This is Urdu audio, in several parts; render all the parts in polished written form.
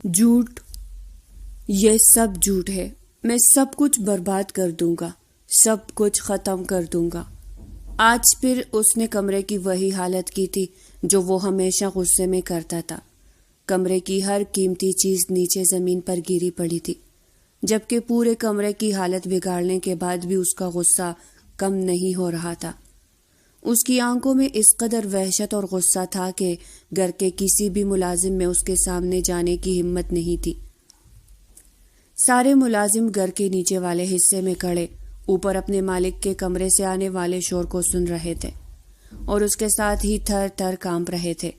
جھوٹ، یہ سب جھوٹ ہے۔ میں سب کچھ برباد کر دوں گا، سب کچھ ختم کر دوں گا۔ آج پھر اس نے کمرے کی وہی حالت کی تھی جو وہ ہمیشہ غصے میں کرتا تھا۔ کمرے کی ہر قیمتی چیز نیچے زمین پر گری پڑی تھی، جبکہ پورے کمرے کی حالت بگاڑنے کے بعد بھی اس کا غصہ کم نہیں ہو رہا تھا۔ اس کی آنکھوں میں اس قدر وحشت اور غصہ تھا کہ گھر کے کسی بھی ملازم میں اس کے سامنے جانے کی ہمت نہیں تھی۔ سارے ملازم گھر کے نیچے والے حصے میں کھڑے اوپر اپنے مالک کے کمرے سے آنے والے شور کو سن رہے تھے اور اس کے ساتھ ہی تھر تھر کانپ رہے تھے۔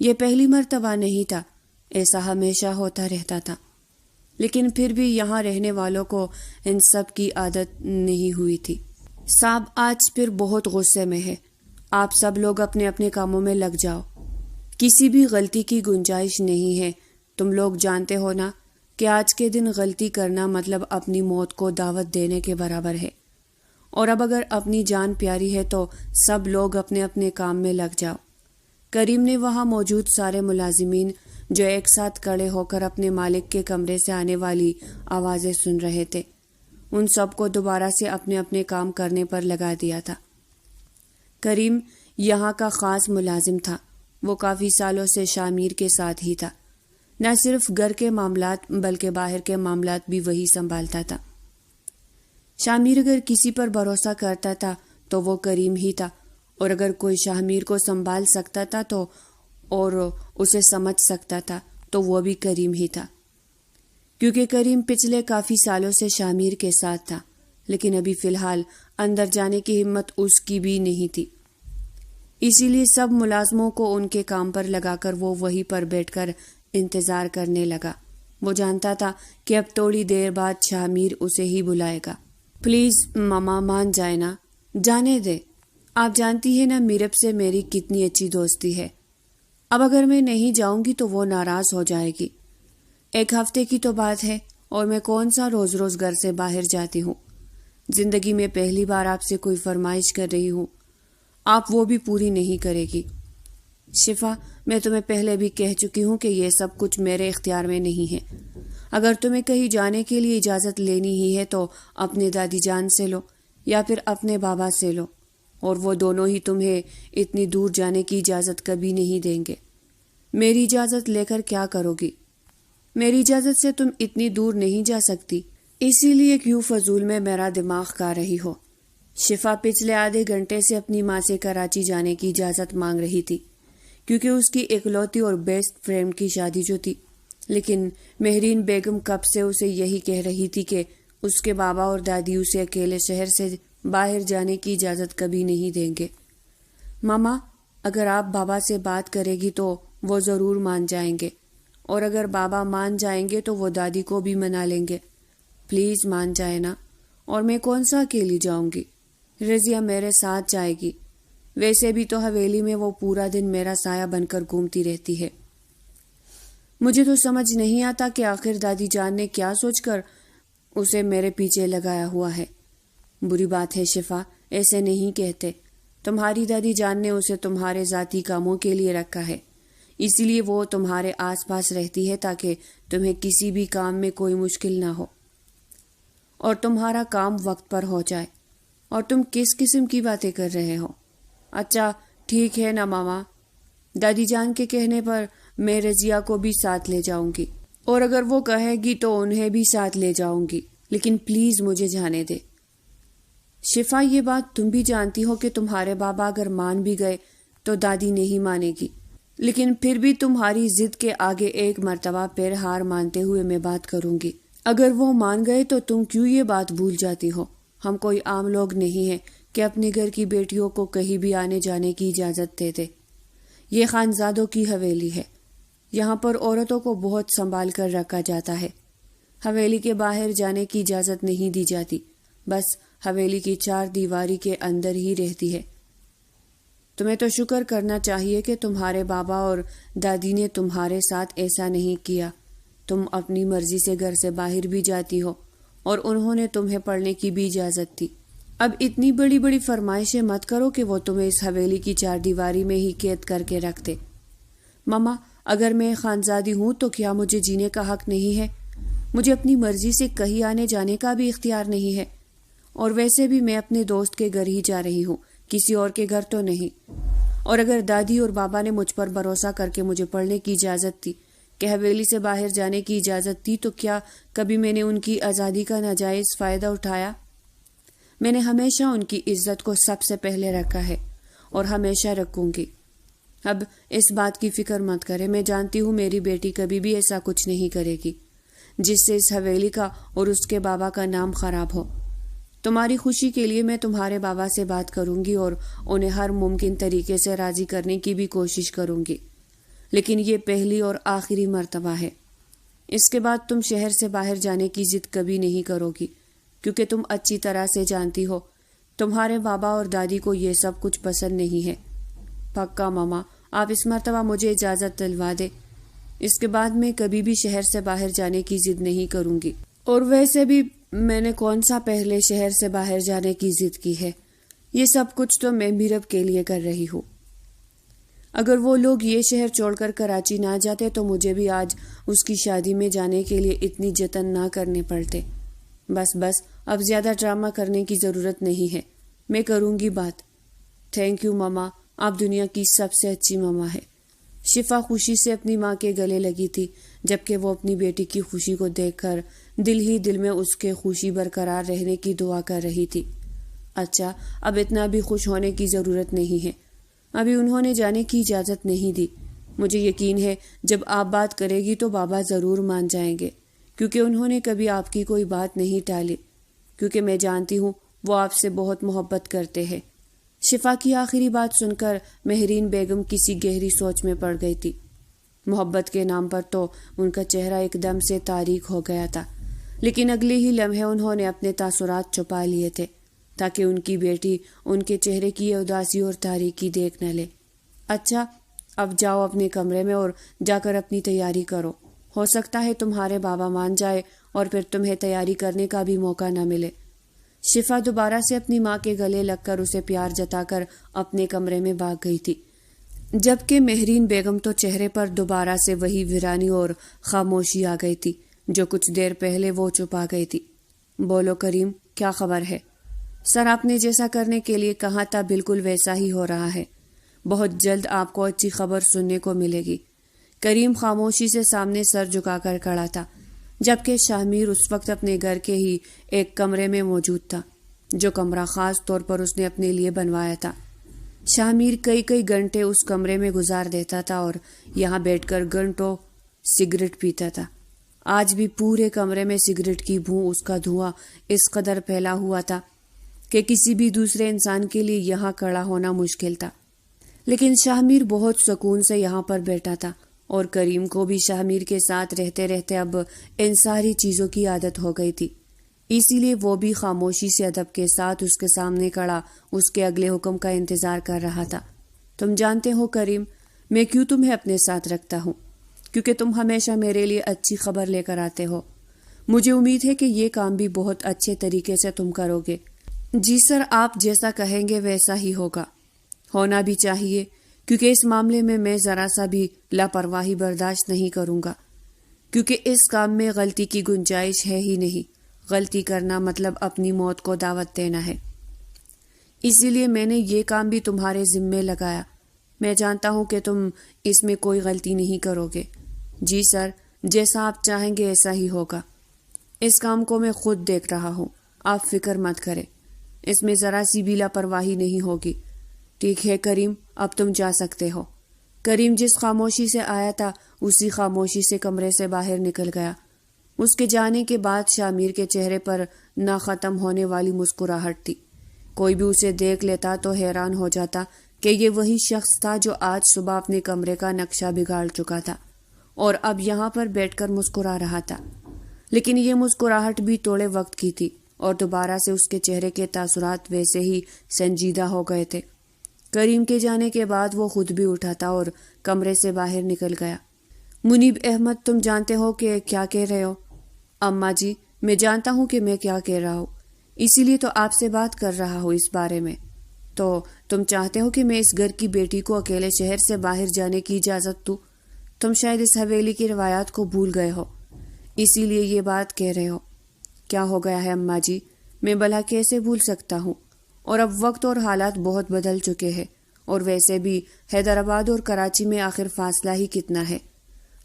یہ پہلی مرتبہ نہیں تھا، ایسا ہمیشہ ہوتا رہتا تھا، لیکن پھر بھی یہاں رہنے والوں کو ان سب کی عادت نہیں ہوئی تھی۔ صاحب آج پھر بہت غصے میں ہے، آپ سب لوگ اپنے اپنے کاموں میں لگ جاؤ، کسی بھی غلطی کی گنجائش نہیں ہے۔ تم لوگ جانتے ہو نا کہ آج کے دن غلطی کرنا مطلب اپنی موت کو دعوت دینے کے برابر ہے، اور اب اگر اپنی جان پیاری ہے تو سب لوگ اپنے اپنے کام میں لگ جاؤ۔ کریم نے وہاں موجود سارے ملازمین جو ایک ساتھ کھڑے ہو کر اپنے مالک کے کمرے سے آنے والی آوازیں سن رہے تھے، ان سب کو دوبارہ سے اپنے اپنے کام کرنے پر لگا دیا تھا۔ کریم یہاں کا خاص ملازم تھا، وہ کافی سالوں سے شامیر کے ساتھ ہی تھا، نہ صرف گھر کے معاملات بلکہ باہر کے معاملات بھی وہی سنبھالتا تھا۔ شامیر اگر کسی پر بھروسہ کرتا تھا تو وہ کریم ہی تھا، اور اگر کوئی شامیر کو سنبھال سکتا تھا تو اور اسے سمجھ سکتا تھا تو وہ بھی کریم ہی تھا، کیونکہ کریم پچھلے کافی سالوں سے شامیر کے ساتھ تھا، لیکن ابھی فی الحال اندر جانے کی ہمت اس کی بھی نہیں تھی۔ اسی لیے سب ملازموں کو ان کے کام پر لگا کر وہ وہیں پر بیٹھ کر انتظار کرنے لگا۔ وہ جانتا تھا کہ اب تھوڑی دیر بعد شامیر اسے ہی بلائے گا۔ پلیز ماما مان جائے نا، جانے دے، آپ جانتی ہیں نا میرب سے میری کتنی اچھی دوستی ہے، اب اگر میں نہیں جاؤں گی تو وہ ناراض ہو جائے گی۔ ایک ہفتے کی تو بات ہے، اور میں کون سا روز روز گھر سے باہر جاتی ہوں، زندگی میں پہلی بار آپ سے کوئی فرمائش کر رہی ہوں، آپ وہ بھی پوری نہیں کرے گی۔ شفا، میں تمہیں پہلے بھی کہہ چکی ہوں کہ یہ سب کچھ میرے اختیار میں نہیں ہے۔ اگر تمہیں کہیں جانے کے لیے اجازت لینی ہی ہے تو اپنے دادی جان سے لو یا پھر اپنے بابا سے لو، اور وہ دونوں ہی تمہیں اتنی دور جانے کی اجازت کبھی نہیں دیں گے۔ میری اجازت لے کر کیا کرو گی؟ میری اجازت سے تم اتنی دور نہیں جا سکتی، اسی لیے کیوں فضول میں میرا دماغ کھا رہی ہو؟ شفا پچھلے آدھے گھنٹے سے اپنی ماں سے کراچی جانے کی اجازت مانگ رہی تھی، کیونکہ اس کی اکلوتی اور بیسٹ فرینڈ کی شادی جو تھی، لیکن مہرین بیگم کب سے اسے یہی کہہ رہی تھی کہ اس کے بابا اور دادی اسے اکیلے شہر سے باہر جانے کی اجازت کبھی نہیں دیں گے۔ ماما، اگر آپ بابا سے بات کرے گی تو وہ ضرور مان جائیں گے، اور اگر بابا مان جائیں گے تو وہ دادی کو بھی منا لیں گے۔ پلیز مان جائے نا، اور میں کون سا اکیلی جاؤں گی؟ رضیہ میرے ساتھ جائے گی، ویسے بھی تو حویلی میں وہ پورا دن میرا سایہ بن کر گھومتی رہتی ہے۔ مجھے تو سمجھ نہیں آتا کہ آخر دادی جان نے کیا سوچ کر اسے میرے پیچھے لگایا ہوا ہے۔ بری بات ہے شفا، ایسے نہیں کہتے، تمہاری دادی جان نے اسے تمہارے ذاتی کاموں کے لیے رکھا ہے، اسی لیے وہ تمہارے آس پاس رہتی ہے تاکہ تمہیں کسی بھی کام میں کوئی مشکل نہ ہو اور تمہارا کام وقت پر ہو جائے۔ اور تم کس قسم کی باتیں کر رہے ہو؟ اچھا ٹھیک ہے نا ماما، دادی جان کے کہنے پر میں رضیہ کو بھی ساتھ لے جاؤں گی، اور اگر وہ کہے گی تو انہیں بھی ساتھ لے جاؤں گی، لیکن پلیز مجھے جانے دے۔ شفا، یہ بات تم بھی جانتی ہو کہ تمہارے بابا اگر مان بھی گئے تو دادی نہیں مانے گی، لیکن پھر بھی تمہاری ضد کے آگے ایک مرتبہ پھر ہار مانتے ہوئے میں بات کروں گی۔ اگر وہ مان گئے تو تم کیوں یہ بات بھول جاتی ہو؟ ہم کوئی عام لوگ نہیں ہیں کہ اپنے گھر کی بیٹیوں کو کہیں بھی آنے جانے کی اجازت دے دے۔ یہ خانزادوں کی حویلی ہے، یہاں پر عورتوں کو بہت سنبھال کر رکھا جاتا ہے۔ حویلی کے باہر جانے کی اجازت نہیں دی جاتی، بس حویلی کی چار دیواری کے اندر ہی رہتی ہے۔ تمہیں تو شکر کرنا چاہیے کہ تمہارے بابا اور دادی نے تمہارے ساتھ ایسا نہیں کیا۔ تم اپنی مرضی سے گھر سے باہر بھی جاتی ہو، اور انہوں نے تمہیں پڑھنے کی بھی اجازت دی۔ اب اتنی بڑی بڑی فرمائشیں مت کرو کہ وہ تمہیں اس حویلی کی چار دیواری میں ہی قید کر کے رکھ دے۔ ماما، اگر میں خانزادی ہوں تو کیا مجھے جینے کا حق نہیں ہے؟ مجھے اپنی مرضی سے کہیں آنے جانے کا بھی اختیار نہیں ہے، اور ویسے بھی میں اپنے دوست کے گھر ہی جا رہی ہوں، کسی اور کے گھر تو نہیں۔ اور اگر دادی اور بابا نے مجھ پر بھروسہ کر کے مجھے پڑھنے کی اجازت دی، کہ حویلی سے باہر جانے کی اجازت دی، تو کیا کبھی میں نے ان کی آزادی کا ناجائز فائدہ اٹھایا؟ میں نے ہمیشہ ان کی عزت کو سب سے پہلے رکھا ہے اور ہمیشہ رکھوں گی۔ اب اس بات کی فکر مت کرے، میں جانتی ہوں میری بیٹی کبھی بھی ایسا کچھ نہیں کرے گی جس سے اس حویلی کا اور اس کے بابا کا نام خراب ہو۔ تمہاری خوشی کے لیے میں تمہارے بابا سے بات کروں گی اور انہیں ہر ممکن طریقے سے راضی کرنے کی بھی کوشش کروں گی، لیکن یہ پہلی اور آخری مرتبہ ہے۔ اس کے بعد تم شہر سے باہر جانے کی ضد کبھی نہیں کرو گی، کیونکہ تم اچھی طرح سے جانتی ہو تمہارے بابا اور دادی کو یہ سب کچھ پسند نہیں ہے۔ پکا ماما، آپ اس مرتبہ مجھے اجازت دلوا دے، اس کے بعد میں کبھی بھی شہر سے باہر جانے کی ضد نہیں کروں گی۔ اور ویسے بھی میں نے کون سا پہلے شہر سے باہر جانے کی ضد کی ہے؟ یہ سب کچھ تو میں میرب کے لیے کر رہی ہوں۔ اگر وہ لوگ یہ شہر چھوڑ کر کراچی نہ جاتے تو مجھے بھی آج اس کی شادی میں جانے کے لیے اتنی جتن نہ کرنے پڑتے۔ بس اب زیادہ ڈرامہ کرنے کی ضرورت نہیں ہے، میں کروں گی بات۔ تھینک یو ماما، آپ دنیا کی سب سے اچھی ماما ہے۔ شفا خوشی سے اپنی ماں کے گلے لگی تھی، جبکہ وہ اپنی بیٹی کی خوشی کو دیکھ کر دل ہی دل میں اس کے خوشی برقرار رہنے کی دعا کر رہی تھی۔ اچھا، اب اتنا بھی خوش ہونے کی ضرورت نہیں ہے، ابھی انہوں نے جانے کی اجازت نہیں دی۔ مجھے یقین ہے جب آپ بات کرے گی تو بابا ضرور مان جائیں گے، کیونکہ انہوں نے کبھی آپ کی کوئی بات نہیں ٹالی، کیونکہ میں جانتی ہوں وہ آپ سے بہت محبت کرتے ہیں۔ شفا کی آخری بات سن کر مہرین بیگم کسی گہری سوچ میں پڑ گئی تھی۔ محبت کے نام پر تو ان کا چہرہ ایک دم سے تاریک ہو گیا تھا، لیکن اگلے ہی لمحے انہوں نے اپنے تاثرات چھپا لیے تھے تاکہ ان کی بیٹی ان کے چہرے کی اداسی اور تاریکی دیکھ نہ لے۔ اچھا، اب جاؤ اپنے کمرے میں اور جا کر اپنی تیاری کرو، ہو سکتا ہے تمہارے بابا مان جائے اور پھر تمہیں تیاری کرنے کا بھی موقع نہ ملے۔ شفا دوبارہ سے اپنی ماں کے گلے لگ کر اسے پیار جتا کر اپنے کمرے میں بھاگ گئی تھی، جبکہ مہرین بیگم تو چہرے پر دوبارہ سے وہی ویرانی اور خاموشی آ گئی تھی جو کچھ دیر پہلے وہ چھپا گئی تھی۔ بولو کریم، کیا خبر ہے؟ سر، آپ نے جیسا کرنے کے لیے کہا تھا بالکل ویسا ہی ہو رہا ہے، بہت جلد آپ کو اچھی خبر سننے کو ملے گی۔ کریم خاموشی سے سامنے سر جھکا کر کھڑا تھا، جبکہ شاہ اس وقت اپنے گھر کے ہی ایک کمرے میں موجود تھا، جو کمرہ خاص طور پر اس نے اپنے لیے بنوایا تھا۔ شاہ کئی گھنٹے اس کمرے میں گزار دیتا تھا اور یہاں بیٹھ کر گھنٹوں سگریٹ پیتا تھا۔ آج بھی پورے کمرے میں سگریٹ کی بو، اس کا دھواں اس قدر پھیلا ہوا تھا کہ کسی بھی دوسرے انسان کے لیے یہاں کھڑا ہونا مشکل تھا، لیکن شاہ بہت سکون سے یہاں پر بیٹھا تھا، اور کریم کو بھی شاہ کے ساتھ رہتے رہتے اب ان ساری چیزوں کی عادت ہو گئی تھی، اسی لیے وہ بھی خاموشی سے ادب کے ساتھ اس کے سامنے کھڑا اس کے اگلے حکم کا انتظار کر رہا تھا۔ تم جانتے ہو کریم، میں کیوں تمہیں اپنے ساتھ رکھتا ہوں؟ کیونکہ تم ہمیشہ میرے لیے اچھی خبر لے کر آتے ہو۔ مجھے امید ہے کہ یہ کام بھی بہت اچھے طریقے سے تم کرو گے۔ جی سر، آپ جیسا کہیں گے ویسا ہی ہوگا، ہونا بھی چاہیے، کیونکہ اس معاملے میں میں ذرا سا بھی لاپرواہی برداشت نہیں کروں گا، کیونکہ اس کام میں غلطی کی گنجائش ہے ہی نہیں۔ غلطی کرنا مطلب اپنی موت کو دعوت دینا ہے، اسی لیے میں نے یہ کام بھی تمہارے ذمے لگایا۔ میں جانتا ہوں کہ تم اس میں کوئی غلطی نہیں کرو گے۔ جی سر، جیسا آپ چاہیں گے ایسا ہی ہوگا۔ اس کام کو میں خود دیکھ رہا ہوں، آپ فکر مت کریں، اس میں ذرا سی بھی لاپرواہی نہیں ہوگی۔ ٹھیک ہے کریم، اب تم جا سکتے ہو۔ کریم جس خاموشی سے آیا تھا اسی خاموشی سے کمرے سے باہر نکل گیا۔ اس کے جانے کے بعد شاہ کے چہرے پر نہ ختم ہونے والی مسکراہٹ تھی۔ کوئی بھی اسے دیکھ لیتا تو حیران ہو جاتا کہ یہ وہی شخص تھا جو آج صبح اپنے کمرے کا نقشہ بگاڑ چکا تھا اور اب یہاں پر بیٹھ کر مسکرا رہا تھا، لیکن یہ مسکراہٹ بھی تھوڑے وقت کی تھی اور دوبارہ سے اس کے چہرے کے تاثرات ویسے ہی سنجیدہ ہو گئے تھے۔ کریم کے جانے کے بعد وہ خود بھی اٹھا تھا اور کمرے سے باہر نکل گیا۔ منیب احمد، تم جانتے ہو کہ کیا کہہ رہے ہو؟ اماں جی، میں جانتا ہوں کہ میں کیا کہہ رہا ہوں، اسی لیے تو آپ سے بات کر رہا ہوں اس بارے میں۔ تو تم چاہتے ہو کہ میں اس گھر کی بیٹی کو اکیلے شہر سے باہر جانے کی اجازت دوں؟ تم شاید اس حویلی کی روایات کو بھول گئے ہو، اسی لیے یہ بات کہہ رہے ہو۔ کیا ہو گیا ہے اماں جی؟ میں بھلا کیسے بھول سکتا ہوں؟ اور اب وقت اور حالات بہت بدل چکے ہیں، اور ویسے بھی حیدرآباد اور کراچی میں آخر فاصلہ ہی کتنا ہے؟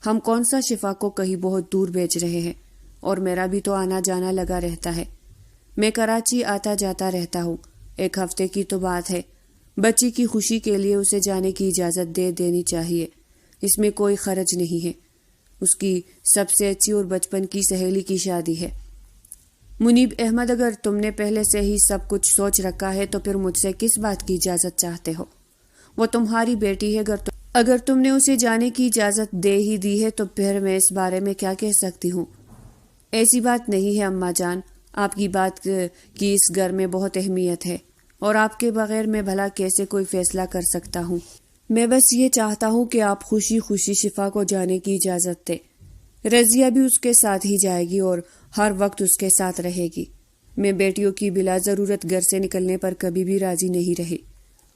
ہم کون سا شفا کو کہیں بہت دور بھیج رہے ہیں، اور میرا بھی تو آنا جانا لگا رہتا ہے۔ میں کراچی آتا جاتا رہتا ہوں، 1 ہفتے کی تو بات ہے۔ بچی کی خوشی کے لیے اسے جانے کی اجازت دے دینی چاہیے، اس میں کوئی خرچ نہیں ہے۔ اس کی سب سے اچھی اور بچپن کی سہیلی کی شادی ہے۔ منیب احمد، اگر تم نے پہلے سے ہی سب کچھ سوچ رکھا ہے تو پھر مجھ سے کس بات کی اجازت چاہتے ہو؟ وہ تمہاری بیٹی ہے، اگر تم نے اسے جانے کی اجازت دے ہی دی ہے تو پھر میں اس بارے میں کیا کہہ سکتی ہوں؟ ایسی بات نہیں ہے اماں جان، آپ کی بات کی اس گھر میں بہت اہمیت ہے، اور آپ کے بغیر میں بھلا کیسے کوئی فیصلہ کر سکتا ہوں؟ میں بس یہ چاہتا ہوں کہ آپ خوشی خوشی شفا کو جانے کی اجازت دیں۔ رضیہ بھی اس کے ساتھ ہی جائے گی اور ہر وقت اس کے ساتھ رہے گی۔ میں بیٹیوں کی بلا ضرورت گھر سے نکلنے پر کبھی بھی راضی نہیں رہی،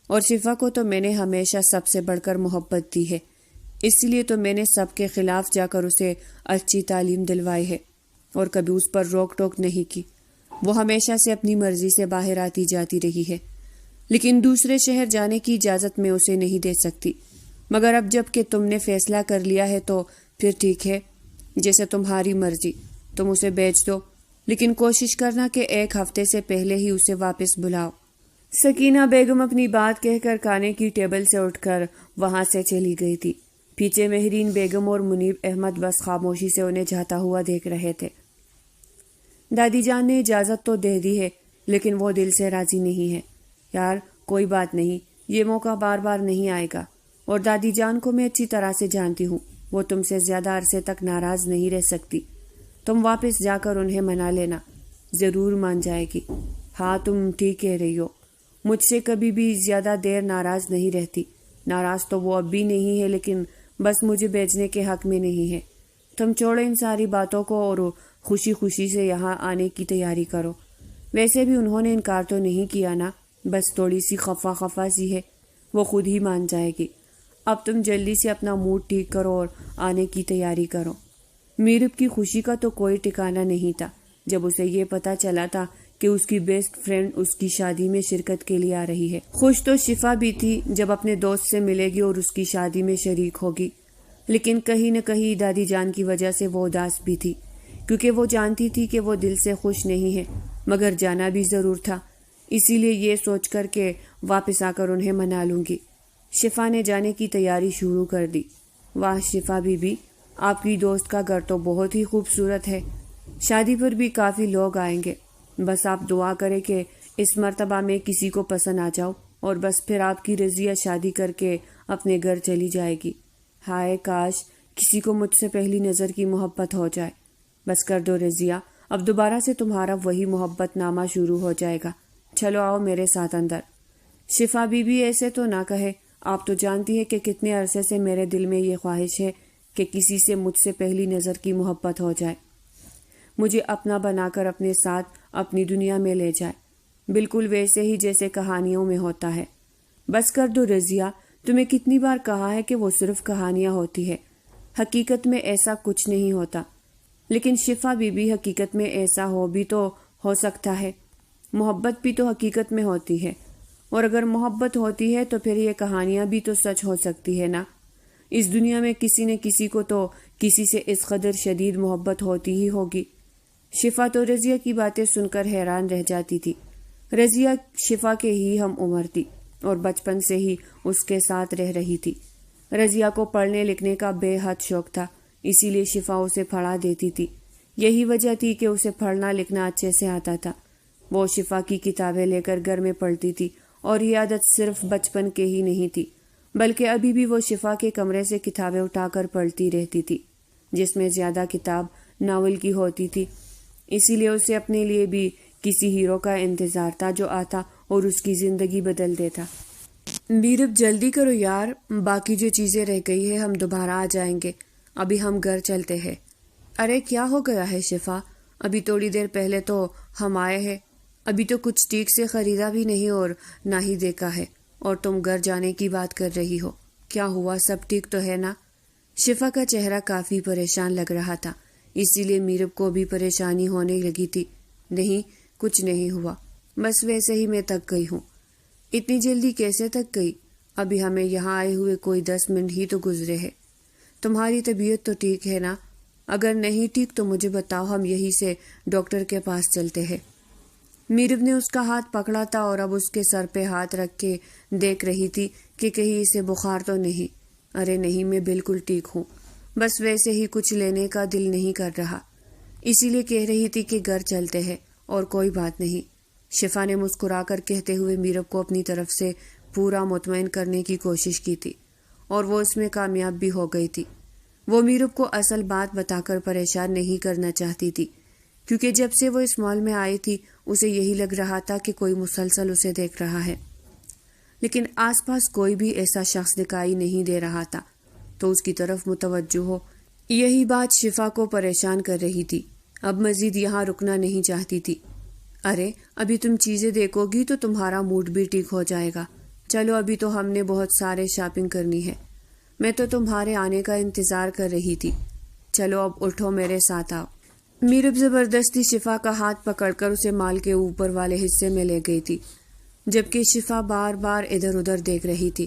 اور شفا کو تو میں نے ہمیشہ سب سے بڑھ کر محبت دی ہے، اس لیے تو میں نے سب کے خلاف جا کر اسے اچھی تعلیم دلوائی ہے، اور کبھی اس پر روک ٹوک نہیں کی۔ وہ ہمیشہ سے اپنی مرضی سے باہر آتی جاتی رہی ہے، لیکن دوسرے شہر جانے کی اجازت میں اسے نہیں دے سکتی۔ مگر اب جب کہ تم نے فیصلہ کر لیا ہے تو پھر ٹھیک ہے، جیسے تمہاری مرضی، تم اسے بیچ دو، لیکن کوشش کرنا کہ 1 ہفتے سے پہلے ہی اسے واپس بلاؤ۔ سکینہ بیگم اپنی بات کہہ کر کھانے کی ٹیبل سے اٹھ کر وہاں سے چلی گئی تھی۔ پیچھے مہرین بیگم اور منیب احمد بس خاموشی سے انہیں جاتا ہوا دیکھ رہے تھے۔ دادی جان نے اجازت تو دے دی ہے، لیکن وہ دل سے راضی نہیں ہے۔ یار کوئی بات نہیں، یہ موقع بار بار نہیں آئے گا، اور دادی جان کو میں اچھی طرح سے جانتی ہوں، وہ تم سے زیادہ عرصے تک ناراض نہیں رہ سکتی۔ تم واپس جا کر انہیں منا لینا، ضرور مان جائے گی۔ ہاں تم ٹھیک کہہ رہی ہو، مجھ سے کبھی بھی زیادہ دیر ناراض نہیں رہتی۔ ناراض تو وہ اب بھی نہیں ہے، لیکن بس مجھے بیچنے کے حق میں نہیں ہے۔ تم چھوڑو ان ساری باتوں کو اور خوشی خوشی سے یہاں آنے کی تیاری کرو۔ ویسے بھی انہوں نے انکار تو نہیں کیا نا، بس تھوڑی سی خفا سی ہے، وہ خود ہی مان جائے گی۔ اب تم جلدی سے اپنا موڈ ٹھیک کرو اور آنے کی تیاری کرو۔ میرب کی خوشی کا تو کوئی ٹھکانہ نہیں تھا جب اسے یہ پتا چلا تھا کہ اس کی بیسٹ فرینڈ اس کی شادی میں شرکت کے لیے آ رہی ہے۔ خوش تو شفا بھی تھی جب اپنے دوست سے ملے گی اور اس کی شادی میں شریک ہوگی، لیکن کہیں نہ کہیں دادی جان کی وجہ سے وہ اداس بھی تھی، کیونکہ وہ جانتی تھی کہ وہ دل سے خوش نہیں ہے، مگر جانا بھی ضرور تھا۔ اسی لیے یہ سوچ کر کہ واپس آ کر انہیں منا لوں گی، شفا نے جانے کی تیاری شروع کر دی۔ واہ شفا بی بی، آپ کی دوست کا گھر تو بہت ہی خوبصورت ہے، شادی پر بھی کافی لوگ آئیں گے۔ بس آپ دعا کریں کہ اس مرتبہ میں کسی کو پسند آ جاؤ، اور بس پھر آپ کی رضیہ شادی کر کے اپنے گھر چلی جائے گی۔ ہائے کاش کسی کو مجھ سے پہلی نظر کی محبت ہو جائے۔ بس کر دو رضیہ، اب دوبارہ سے تمہارا وہی محبت نامہ شروع ہو جائے گا۔ چلو آؤ میرے ساتھ اندر۔ شفا بی بی ایسے تو نہ کہے، آپ تو جانتی ہے کہ کتنے عرصے سے میرے دل میں یہ خواہش ہے کہ کسی سے مجھ سے پہلی نظر کی محبت ہو جائے، مجھے اپنا بنا کر اپنے ساتھ اپنی دنیا میں لے جائے، بالکل ویسے ہی جیسے کہانیوں میں ہوتا ہے۔ بس کر دو رضیہ، تمہیں کتنی بار کہا ہے کہ وہ صرف کہانیاں ہوتی ہے، حقیقت میں ایسا کچھ نہیں ہوتا۔ لیکن شفا بی بی حقیقت میں ایسا ہو بھی تو ہو سکتا ہے، محبت بھی تو حقیقت میں ہوتی ہے، اور اگر محبت ہوتی ہے تو پھر یہ کہانیاں بھی تو سچ ہو سکتی ہے نا۔ اس دنیا میں کسی نہ کسی کو تو کسی سے اس قدر شدید محبت ہوتی ہی ہوگی۔ شفا تو رضیہ کی باتیں سن کر حیران رہ جاتی تھی۔ رضیہ شفا کے ہی ہم عمر تھی اور بچپن سے ہی اس کے ساتھ رہ رہی تھی۔ رضیہ کو پڑھنے لکھنے کا بے حد شوق تھا، اسی لیے شفا اسے پڑھا دیتی تھی۔ یہی وجہ تھی کہ اسے پڑھنا لکھنا اچھے سے آتا تھا۔ وہ شفا کی کتابیں لے کر گھر میں پڑھتی تھی، اور یہ عادت صرف بچپن کے ہی نہیں تھی، بلکہ ابھی بھی وہ شفا کے کمرے سے کتابیں اٹھا کر پڑھتی رہتی تھی، جس میں زیادہ کتاب ناول کی ہوتی تھی۔ اسی لیے اسے اپنے لیے بھی کسی ہیرو کا انتظار تھا جو آتا اور اس کی زندگی بدل دیتا۔ میرب جلدی کرو یار، باقی جو چیزیں رہ گئی ہے ہم دوبارہ آ جائیں گے، ابھی ہم گھر چلتے ہیں۔ ارے کیا ہو گیا ہے شفا، ابھی تھوڑی دیر پہلے تو ہم آئے ہیں، ابھی تو کچھ ٹھیک سے خریدا بھی نہیں اور نہ ہی دیکھا ہے، اور تم گھر جانے کی بات کر رہی ہو۔ کیا ہوا، سب ٹھیک تو ہے نا؟ شفا کا چہرہ کافی پریشان لگ رہا تھا، اسی لیے میرب کو بھی پریشانی ہونے لگی تھی۔ نہیں، کچھ نہیں ہوا، بس ویسے ہی میں تھک گئی ہوں۔ اتنی جلدی کیسے تھک گئی؟ ابھی ہمیں یہاں آئے ہوئے کوئی 10 منٹ ہی تو گزرے ہیں۔ تمہاری طبیعت تو ٹھیک ہے نا؟ اگر نہیں ٹھیک تو مجھے بتاؤ، ہم یہیں سے ڈاکٹر کے پاس چلتے ہیں۔ میرب نے اس کا ہاتھ پکڑا تھا اور اب اس کے سر پہ ہاتھ رکھ کے دیکھ رہی تھی کہ کہیں اسے بخار تو نہیں۔ ارے نہیں، میں بالکل ٹھیک ہوں، بس ویسے ہی کچھ لینے کا دل نہیں کر رہا، اسی لیے کہہ رہی تھی کہ گھر چلتے ہیں اور کوئی بات نہیں۔ شفا نے مسکرا کر کہتے ہوئے میرب کو اپنی طرف سے پورا مطمئن کرنے کی کوشش کی تھی، اور وہ اس میں کامیاب بھی ہو گئی تھی۔ وہ میرب کو اصل بات بتا کر پریشان نہیں کرنا چاہتی تھی، کیونکہ جب سے وہ اس مال میں آئی تھی اسے یہی لگ رہا تھا کہ کوئی مسلسل اسے دیکھ رہا ہے، لیکن آس پاس کوئی بھی ایسا شخص دکھائی نہیں دے رہا تھا تو اس کی طرف متوجہ ہو۔ یہی بات شفا کو پریشان کر رہی تھی، اب مزید یہاں رکنا نہیں چاہتی تھی۔ ارے ابھی تم چیزیں دیکھو گی تو تمہارا موڈ بھی ٹھیک ہو جائے گا، چلو ابھی تو ہم نے بہت سارے شاپنگ کرنی ہے، میں تو تمہارے آنے کا انتظار کر رہی تھی، چلو اب اٹھو میرے ساتھ آؤ۔ میرب زبردستی شفا کا ہاتھ پکڑ کر اسے مال کے اوپر والے حصے میں لے گئی تھی، جبکہ شفا بار بار ادھر ادھر دیکھ رہی تھی،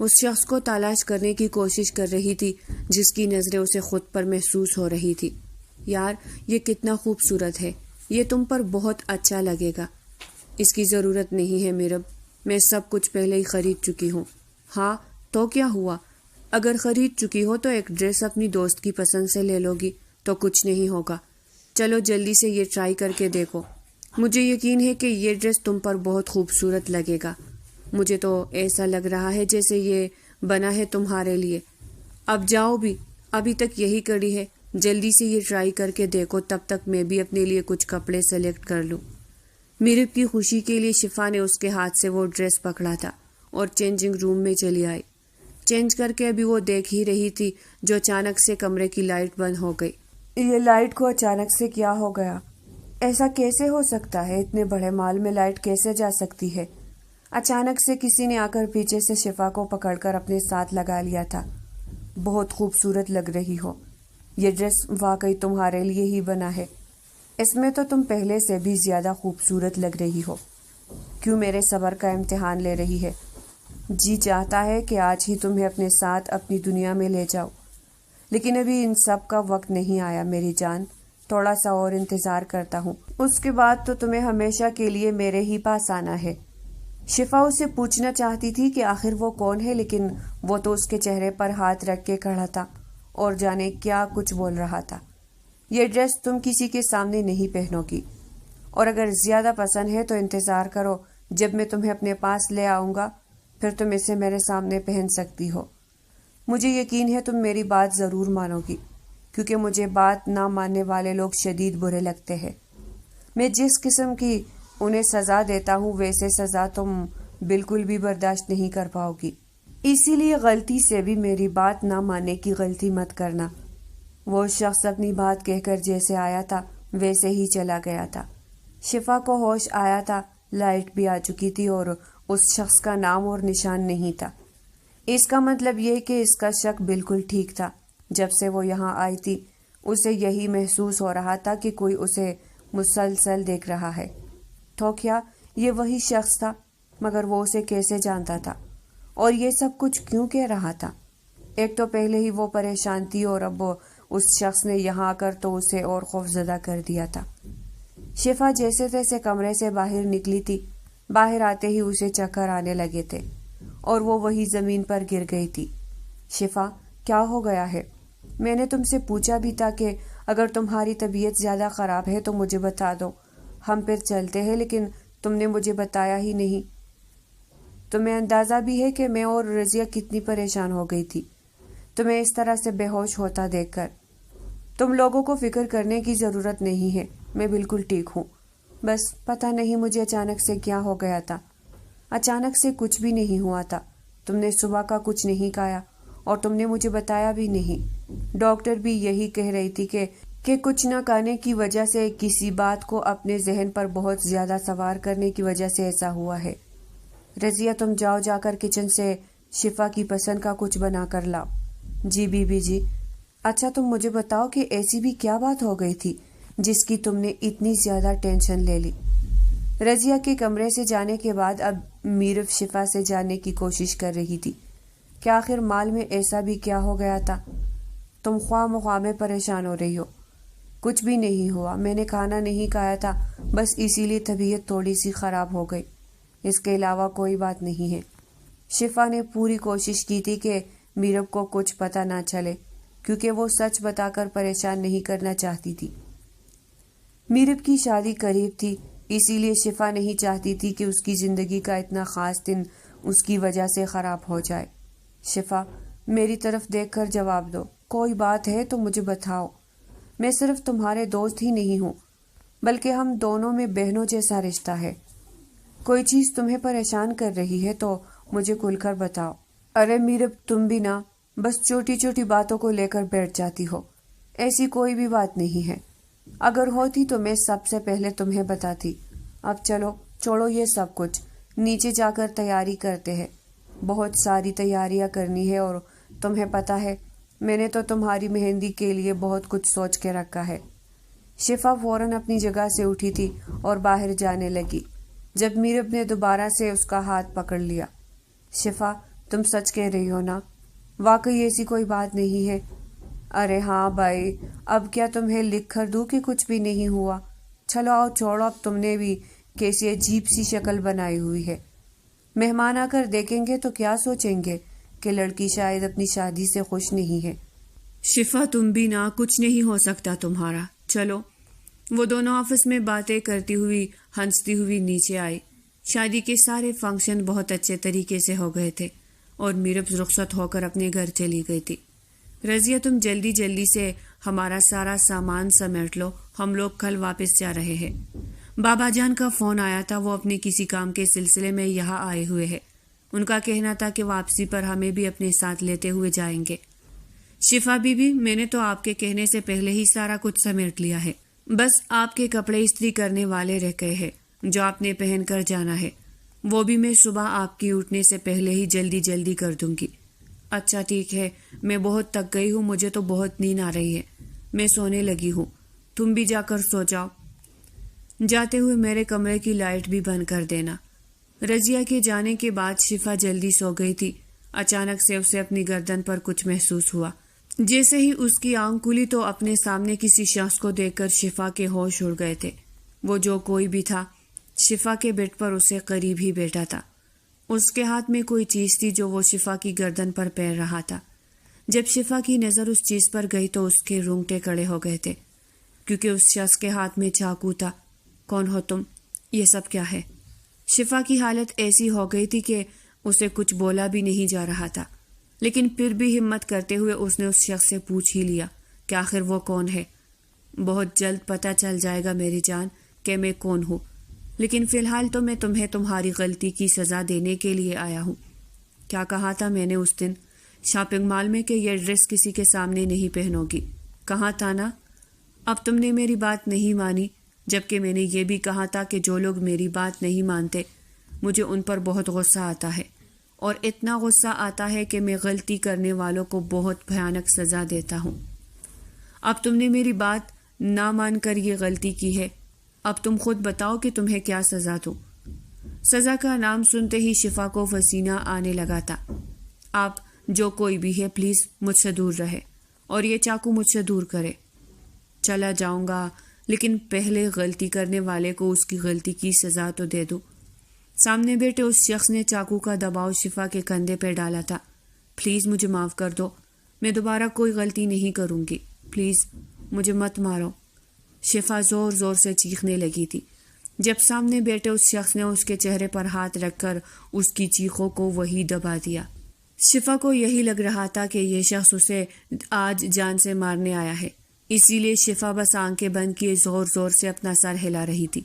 اس شخص کو تلاش کرنے کی کوشش کر رہی تھی جس کی نظریں اسے خود پر محسوس ہو رہی تھی۔ یار یہ کتنا خوبصورت ہے، یہ تم پر بہت اچھا لگے گا۔ اس کی ضرورت نہیں ہے میرب، میں سب کچھ پہلے ہی خرید چکی ہوں۔ ہاں تو کیا ہوا؟ اگر خرید چکی ہو تو ایک ڈریس اپنی دوست کی پسند سے لے لو گی تو کچھ نہیں ہوگا، چلو جلدی سے یہ ٹرائی کر کے دیکھو، مجھے یقین ہے کہ یہ ڈریس تم پر بہت خوبصورت لگے گا، مجھے تو ایسا لگ رہا ہے جیسے یہ بنا ہے تمہارے لیے۔ اب جاؤ بھی، ابھی تک یہی کڑی ہے، جلدی سے یہ ٹرائی کر کے دیکھو، تب تک میں بھی اپنے لیے کچھ کپڑے سلیکٹ کر لوں۔ میرب کی خوشی کے لیے شفا نے اس کے ہاتھ سے وہ ڈریس پکڑا تھا اور چینجنگ روم میں چلی آئی۔ چینج کر کے ابھی وہ دیکھ ہی رہی تھی جو اچانک سے کمرے کی لائٹ بند ہو گئی۔ یہ لائٹ کو اچانک سے کیا ہو گیا؟ ایسا کیسے ہو سکتا ہے؟ اتنے بڑے مال میں لائٹ کیسے جا سکتی ہے؟ اچانک سے کسی نے آ کر پیچھے سے شفا کو پکڑ کر اپنے ساتھ لگا لیا تھا۔ بہت خوبصورت لگ رہی ہو، یہ ڈریس واقعی تمہارے لیے ہی بنا ہے، اس میں تو تم پہلے سے بھی زیادہ خوبصورت لگ رہی ہو۔ کیوں میرے صبر کا امتحان لے رہی ہے؟ جی چاہتا ہے کہ آج ہی تمہیں اپنے ساتھ اپنی دنیا میں لے جاؤ، لیکن ابھی ان سب کا وقت نہیں آیا میری جان، تھوڑا سا اور انتظار کرتا ہوں، اس کے بعد تو تمہیں ہمیشہ کے لیے میرے ہی پاس آنا ہے۔ شفا اسے پوچھنا چاہتی تھی کہ آخر وہ کون ہے، لیکن وہ تو اس کے چہرے پر ہاتھ رکھ کے کھڑا تھا اور جانے کیا کچھ بول رہا تھا۔ یہ ڈریس تم کسی کے سامنے نہیں پہنو گی، اور اگر زیادہ پسند ہے تو انتظار کرو، جب میں تمہیں اپنے پاس لے آؤں گا پھر تم اسے میرے سامنے پہن سکتی ہو۔ مجھے یقین ہے تم میری بات ضرور مانو گی، کیونکہ مجھے بات نہ ماننے والے لوگ شدید برے لگتے ہیں۔ میں جس قسم کی انہیں سزا دیتا ہوں ویسے سزا تم بالکل بھی برداشت نہیں کر پاؤ گی، اسی لیے غلطی سے بھی میری بات نہ ماننے کی غلطی مت کرنا۔ وہ شخص اپنی بات کہہ کر جیسے آیا تھا ویسے ہی چلا گیا تھا۔ شفا کو ہوش آیا تھا، لائٹ بھی آ چکی تھی اور اس شخص کا نام اور نشان نہیں تھا۔ اس کا مطلب یہ کہ اس کا شک بالکل ٹھیک تھا، جب سے وہ یہاں آئی تھی اسے یہی محسوس ہو رہا تھا کہ کوئی اسے مسلسل دیکھ رہا ہے۔ تو کیا یہ وہی شخص تھا؟ مگر وہ اسے کیسے جانتا تھا اور یہ سب کچھ کیوں کہہ رہا تھا؟ ایک تو پہلے ہی وہ پریشان تھی اور اب اس شخص نے یہاں آ کر تو اسے اور خوفزدہ کر دیا تھا۔ شفا جیسے تیسے کمرے سے باہر نکلی تھی، باہر آتے ہی اسے چکر آنے لگے تھے اور وہ وہی زمین پر گر گئی تھی۔ شفا کیا ہو گیا ہے؟ میں نے تم سے پوچھا بھی تھا کہ اگر تمہاری طبیعت زیادہ خراب ہے تو مجھے بتا دو، ہم پھر چلتے ہیں، لیکن تم نے مجھے بتایا ہی نہیں۔ تمہیں اندازہ بھی ہے کہ میں اور رضیہ کتنی پریشان ہو گئی تھی تمہیں اس طرح سے بے ہوش ہوتا دیکھ کر۔ تم لوگوں کو فکر کرنے کی ضرورت نہیں ہے، میں بالکل ٹھیک ہوں، بس پتہ نہیں مجھے اچانک سے کیا ہو گیا تھا۔ اچانک سے کچھ بھی نہیں ہوا تھا، تم نے صبح کا کچھ نہیں کھایا اور تم نے مجھے بتایا بھی نہیں۔ ڈاکٹر بھی یہی کہہ رہی تھی کہ کچھ نہ کھانے کی وجہ سے، کسی بات کو اپنے ذہن پر بہت زیادہ سوار کرنے کی وجہ سے ایسا ہوا ہے۔ رضیہ تم جا کر کچن سے شفا کی پسند کا کچھ بنا کر لاؤ۔ جی بی بی جی۔ اچھا تم مجھے بتاؤ کہ ایسی بھی کیا بات ہو گئی تھی جس کی تم نے اتنی زیادہ ٹینشن لے لی؟ رضیہ کے کمرے سے جانے کے بعد اب میرف شفا سے جاننے کی کوشش کر رہی تھی کہ آخر مال میں ایسا بھی کیا ہو گیا تھا؟ تم خواہ مخواہ میں پریشان ہو رہی ہو۔ کچھ بھی نہیں ہوا، میں نے کھانا نہیں کھایا تھا، بس اسی لیے طبیعت تھوڑی سی خراب ہو گئی، اس کے علاوہ کوئی بات نہیں ہے۔ شفا نے پوری کوشش کی تھی کہ میرب کو کچھ پتہ نہ چلے، کیونکہ وہ سچ بتا کر پریشان نہیں کرنا چاہتی تھی۔ میرب کی شادی قریب تھی، اسی لیے شفا نہیں چاہتی تھی کہ اس کی زندگی کا اتنا خاص دن اس کی وجہ سے خراب ہو جائے۔ شفا، میری طرف دیکھ کر جواب دو، کوئی بات ہے تو مجھے بتاؤ۔ میں صرف تمہارے دوست ہی نہیں ہوں، بلکہ ہم دونوں میں بہنوں جیسا رشتہ ہے۔ کوئی چیز تمہیں پریشان کر رہی ہے تو مجھے کھل کر بتاؤ۔ ارے میرب، تم بھی نا بس چھوٹی چھوٹی باتوں کو لے کر بیٹھ جاتی ہو۔ ایسی کوئی بھی بات نہیں ہے، اگر ہوتی تو میں سب سے پہلے تمہیں بتاتی۔ اب چلو چھوڑو یہ سب کچھ، نیچے جا کر تیاری کرتے ہیں، بہت ساری تیاریاں کرنی ہے، اور تمہیں پتہ ہے میں نے تو تمہاری مہندی کے لیے بہت کچھ سوچ کے رکھا ہے۔ شفا فوراً اپنی جگہ سے اٹھی تھی اور باہر جانے لگی جب میرب نے دوبارہ سے اس کا ہاتھ پکڑ لیا۔ شفا، تم سچ کہہ رہی ہو نا؟ واقعی ایسی کوئی بات نہیں ہے؟ ارے ہاں بھائی، اب کیا تمہیں لکھ کر دوں کہ کچھ بھی نہیں ہوا؟ چلو آؤ چھوڑو، اب تم نے بھی کیسی عجیب سی شکل بنائی ہوئی ہے۔ مہمان آ کر دیکھیں گے تو کیا سوچیں گے کہ لڑکی شاید اپنی شادی سے خوش نہیں ہے۔ شفا، تم بھی نا، کچھ نہیں ہو سکتا تمہارا، چلو۔ وہ دونوں آپس میں باتیں کرتی ہوئی ہنستی ہوئی نیچے آئی۔ شادی کے سارے فنکشن بہت اچھے طریقے سے ہو گئے تھے اور میرب رخصت ہو کر اپنے گھر چلی گئی تھی۔ رضیہ، تم جلدی جلدی سے ہمارا سارا سامان سمیٹ لو، ہم لوگ کل واپس جا رہے ہیں۔ بابا جان کا فون آیا تھا، وہ اپنے کسی کام کے سلسلے میں یہاں آئے ہوئے ہیں۔ ان کا کہنا تھا کہ واپسی پر ہمیں بھی اپنے ساتھ لیتے ہوئے جائیں گے۔ شفا بی بی، میں نے تو آپ کے کہنے سے پہلے ہی سارا کچھ سمیٹ لیا ہے، بس آپ کے کپڑے استری کرنے والے رہ گئے ہیں جو آپ نے پہن کر جانا ہے، وہ بھی میں صبح آپ کی اٹھنے سے پہلے ہی جلدی جلدی کر دوں گی۔ اچھا ٹھیک ہے، میں بہت تک گئی ہوں، مجھے تو بہت نیند آ رہی ہے، میں سونے لگی ہوں، تم بھی جا کر سو جاؤ۔ جاتے ہوئے میرے کمرے کی لائٹ بھی بند کر دینا۔ رضیہ کے جانے کے بعد شفا جلدی سو گئی تھی۔ اچانک سے اسے اپنی گردن پر کچھ محسوس ہوا۔ جیسے ہی اس کی آنکھ کھلی تو اپنے سامنے کسی شخص کو دیکھ کر شفا کے ہوش اڑ گئے تھے۔ وہ جو کوئی بھی تھا، شفا کے بیڈ پر اسے قریب ہی بیٹھا تھا۔ اس کے ہاتھ میں کوئی چیز تھی جو وہ شفا کی گردن پر پھیر رہا تھا۔ جب شفا کی نظر اس چیز پر گئی تو اس کے رونگٹے کھڑے ہو گئے تھے، کیونکہ اس شخص کے ہاتھ میں چاقو تھا۔ کون ہو تم؟ یہ سب کیا ہے؟ شفا کی حالت ایسی ہو گئی تھی کہ اسے کچھ بولا بھی نہیں جا رہا تھا، لیکن پھر بھی ہمت کرتے ہوئے اس نے اس شخص سے پوچھ ہی لیا کہ آخر وہ کون ہے۔ بہت جلد پتہ چل جائے گا میری جان کہ میں کون ہوں، لیکن فی الحال تو میں تمہیں تمہاری غلطی کی سزا دینے کے لیے آیا ہوں۔ کیا کہا تھا میں نے اس دن شاپنگ مال میں کہ یہ ڈریس کسی کے سامنے نہیں پہنو گی؟ کہا تھا نا؟ اب تم نے میری بات نہیں مانی، جبکہ میں نے یہ بھی کہا تھا کہ جو لوگ میری بات نہیں مانتے مجھے ان پر بہت غصہ آتا ہے، اور اتنا غصہ آتا ہے کہ میں غلطی کرنے والوں کو بہت بھیانک سزا دیتا ہوں۔ اب تم نے میری بات نہ مان کر یہ غلطی کی ہے، اب تم خود بتاؤ کہ تمہیں کیا سزا دوں۔ سزا کا نام سنتے ہی شفا کو پسینہ آنے لگا تھا۔ آپ جو کوئی بھی ہے پلیز مجھ سے دور رہے اور یہ چاقو مجھ سے دور کرے۔ چلا جاؤں گا، لیکن پہلے غلطی کرنے والے کو اس کی غلطی کی سزا تو دے دو۔ سامنے بیٹھے اس شخص نے چاقو کا دباؤ شفا کے کندھے پہ ڈالا تھا۔ پلیز مجھے معاف کر دو، میں دوبارہ کوئی غلطی نہیں کروں گی، پلیز مجھے مت مارو۔ شفا زور زور سے چیخنے لگی تھی جب سامنے بیٹھے اس شخص نے اس کے چہرے پر ہاتھ رکھ کر اس کی چیخوں کو وہی دبا دیا۔ شفا کو یہی لگ رہا تھا کہ یہ شخص اسے آج جان سے مارنے آیا ہے، اسی لیے شفا بس آنکھیں بند کیے زور زور سے اپنا سر ہلا رہی تھی۔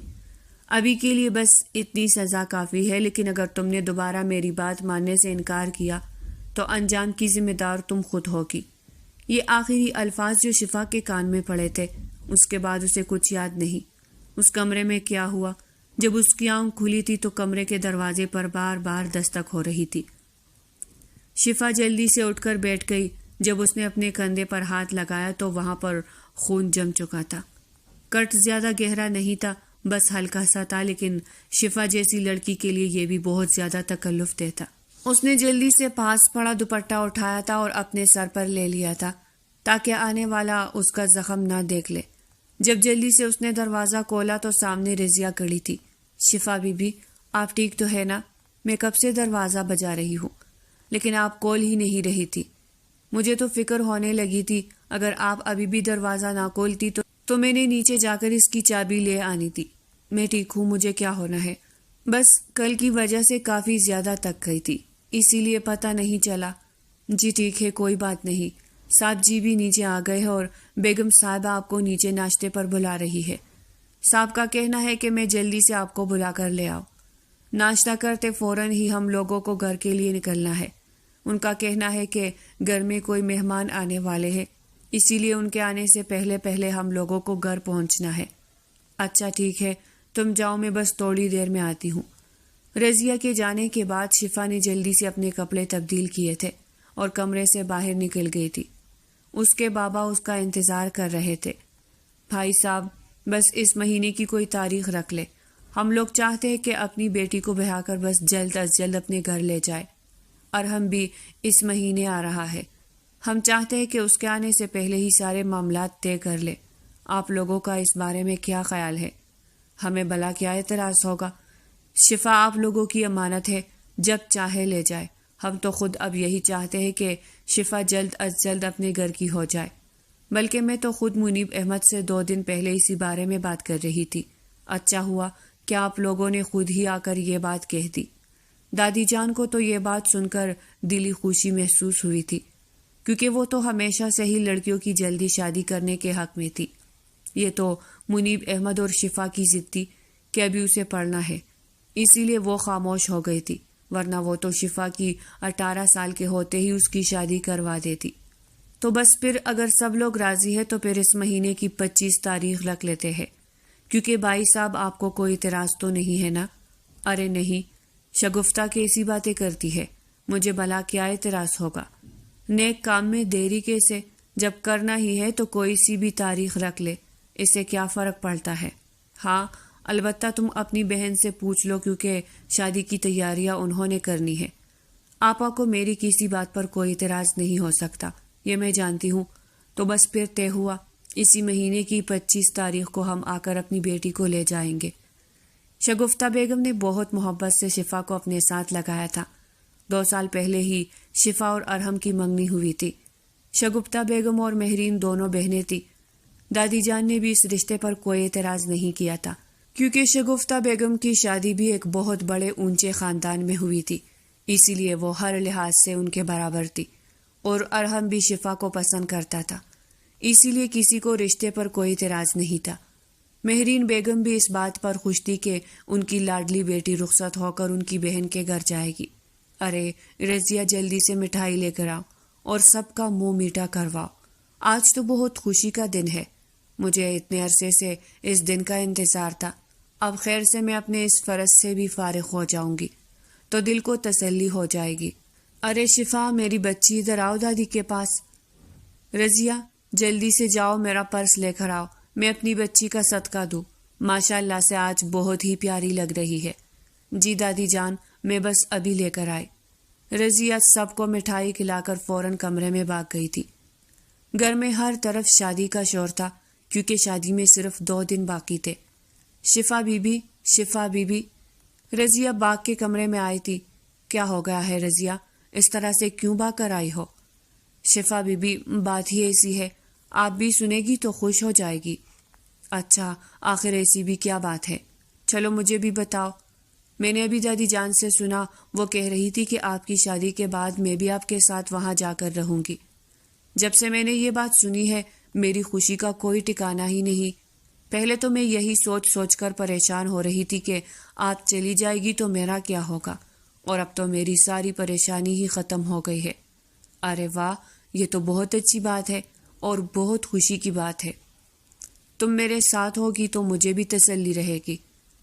ابھی کے لیے بس اتنی سزا کافی ہے، لیکن اگر تم نے دوبارہ میری بات ماننے سے انکار کیا تو انجام کی ذمہ دار تم خود ہوگی۔ یہ آخری الفاظ جو شفا کے کان میں پڑے تھے، اس کے بعد اسے کچھ یاد نہیں۔ اس کمرے میں کیا ہوا؟ جب اس کی آنکھ کھلی تھی تو کمرے کے دروازے پر بار بار دستک ہو رہی تھی۔ شفا جلدی سے اٹھ کر بیٹھ گئی جب اس نے اپنے کندھے پر ہاتھ لگایا تو وہاں پر خون جم چکا تھا۔ کٹ زیادہ گہرا نہیں تھا، بس ہلکا سا تھا، لیکن شفا جیسی لڑکی کے لیے یہ بھی بہت زیادہ تکلف دہ تھا۔ اس نے جلدی سے پاس پڑا دوپٹہ اٹھایا تھا اور اپنے سر پر لے لیا تھا تاکہ آنے والا اس کا زخم نہ دیکھ لے۔ جب جلدی سے اس نے دروازہ کھولا تو سامنے رضیہ کھڑی تھی۔ شفا بی بی، آپ ٹھیک تو ہے نا؟ میں کب سے دروازہ بجا رہی ہوں لیکن آپ کھول ہی نہیں رہی تھی۔ مجھے تو فکر ہونے لگی تھی اگر آپ ابھی بھی دروازہ نہ کھولتی تو میں نے نیچے جا کر اس کی چابی لے آنی تھی۔ میں ٹھیک ہوں، مجھے کیا ہونا ہے، بس کل کی وجہ سے کافی زیادہ تک گئی تھی، اسی لیے پتہ نہیں چلا۔ جی ٹھیک ہے، کوئی بات نہیں۔ صاحب جی بھی نیچے آ گئے اور بیگم صاحبہ آپ کو نیچے ناشتے پر بلا رہی ہے۔ صاحب کا کہنا ہے کہ میں جلدی سے آپ کو بلا کر لے آؤں۔ ناشتہ کرتے فوراً ہی ہم لوگوں کو گھر کے لیے نکلنا ہے۔ ان کا کہنا ہے کہ گھر میں کوئی مہمان آنے والے ہیں، اسی لیے ان کے آنے سے پہلے ہم لوگوں کو گھر پہنچنا ہے۔ اچھا ٹھیک ہے، تم جاؤ، میں بس تھوڑی دیر میں آتی ہوں۔ رضیہ کے جانے کے بعد شفا نے جلدی سے اپنے کپڑے تبدیل کیے تھے اور کمرے سے باہر نکل گئی تھی۔ اس کے بابا اس کا انتظار کر رہے تھے۔ بھائی صاحب، بس اس مہینے کی کوئی تاریخ رکھ لے، ہم لوگ چاہتے ہیں کہ اپنی بیٹی کو بہا کر بس جلد از جلد اپنے گھر لے جائے، اور ہم بھی اس مہینے آ رہا ہے۔ ہم چاہتے ہیں کہ اس کے آنے سے پہلے ہی سارے معاملات طے کر لے۔ آپ لوگوں کا اس بارے میں کیا خیال ہے؟ ہمیں بھلا کیا اعتراض ہوگا؟ شفا آپ لوگوں کی امانت ہے، جب چاہے لے جائے۔ ہم تو خود اب یہی چاہتے ہیں کہ شفا جلد از جلد اپنے گھر کی ہو جائے، بلکہ میں تو خود منیب احمد سے 2 دن پہلے اسی بارے میں بات کر رہی تھی۔ اچھا ہوا کہ آپ لوگوں نے خود ہی آ کر یہ بات کہہ دی۔ دادی جان کو تو یہ بات سن کر دلی خوشی محسوس ہوئی تھی، کیونکہ وہ تو ہمیشہ سے ہی لڑکیوں کی جلدی شادی کرنے کے حق میں تھی۔ یہ تو منیب احمد اور شفا کی ضد تھی کہ ابھی اسے پڑھنا ہے، اسی لیے وہ خاموش ہو گئی تھی، ورنہ وہ تو شفا کی 18 سال کے ہوتے ہی اس کی شادی کروا دیتی۔ تو بس پھر اگر سب لوگ راضی ہیں تو پھر اس مہینے کی 25 تاریخ رکھ لیتے ہیں، کیونکہ بھائی صاحب آپ کو کوئی اعتراض تو نہیں ہے نا؟ ارے نہیں، شگفتہ کیسی باتیں کرتی ہے، مجھے بھلا کیا اعتراض ہوگا؟ نیک کام میں دیری کیسے؟ جب کرنا ہی ہے تو کوئی سی بھی تاریخ رکھ لے، اس سے کیا فرق پڑتا ہے؟ ہاں البتہ تم اپنی بہن سے پوچھ لو، کیونکہ شادی کی تیاریاں انہوں نے کرنی ہے۔ آپا کو میری کسی بات پر کوئی اعتراض نہیں ہو سکتا، یہ میں جانتی ہوں۔ تو بس پھر طے ہوا، اسی مہینے کی 25 تاریخ کو ہم آ کر اپنی بیٹی کو لے جائیں گے۔ شگفتہ بیگم نے بہت محبت سے شفا کو اپنے ساتھ لگایا تھا۔ 2 سال پہلے ہی شفا اور ارحم کی منگنی ہوئی تھی۔ شگفتہ بیگم اور مہرین دونوں بہنیں تھیں۔ دادی جان نے بھی اس رشتے پر کوئی اعتراض نہیں کیا تھا، کیونکہ شگفتہ بیگم کی شادی بھی ایک بہت بڑے اونچے خاندان میں ہوئی تھی، اسی لیے وہ ہر لحاظ سے ان کے برابر تھی، اور ارحم بھی شفا کو پسند کرتا تھا، اسی لیے کسی کو رشتے پر کوئی اعتراض نہیں تھا۔ مہرین بیگم بھی اس بات پر خوش تھی کہ ان کی لاڈلی بیٹی رخصت ہو کر ان کی بہن کے گھر جائے گی۔ ارے رضیہ، جلدی سے مٹھائی لے کر آؤ اور سب کا منہ میٹھا کرواؤ، آج تو بہت خوشی کا دن ہے۔ مجھے اتنے عرصے سے اس دن کا انتظار تھا، اب خیر سے میں اپنے اس فرض سے بھی فارغ ہو جاؤں گی تو دل کو تسلی ہو جائے گی۔ ارے شفا، میری بچی، ادھر آؤ دادی کے پاس۔ رضیہ جلدی سے جاؤ، میرا پرس لے کر آؤ، میں اپنی بچی کا صدقہ دوں، ماشاء اللہ سے آج بہت ہی پیاری لگ رہی ہے۔ جی دادی جان، میں بس ابھی لے کر آئی۔ رضیہ سب کو مٹھائی کھلا کر فوراً کمرے میں بھاگ گئی تھی۔ گھر میں ہر طرف شادی کا شور تھا، کیونکہ شادی میں صرف 2 دن باقی تھے۔ شفا بی بی، رضیہ باغ کے کمرے میں آئی تھی۔ کیا ہو گیا ہے رضیہ، اس طرح سے کیوں بھاگ کر آئی ہو؟ شفا بی بی، بات ہی ایسی ہے، آپ بھی سنے گی تو خوش ہو جائے گی۔ اچھا، آخر ایسی بھی کیا بات ہے؟ چلو مجھے بھی بتاؤ۔ میں نے ابھی دادی جان سے سنا، وہ کہہ رہی تھی کہ آپ کی شادی کے بعد میں بھی آپ کے ساتھ وہاں جا کر رہوں گی۔ جب سے میں نے یہ بات سنی ہے، میری خوشی کا کوئی ٹھکانہ ہی نہیں۔ پہلے تو میں یہی سوچ کر پریشان ہو رہی تھی کہ آپ چلی جائے گی تو میرا کیا ہوگا، اور اب تو میری ساری پریشانی ہی ختم ہو گئی ہے۔ ارے واہ، یہ تو بہت اچھی بات ہے اور بہت خوشی کی بات ہے۔ تم میرے ساتھ ہوگی تو مجھے بھی تسلی رہے گی۔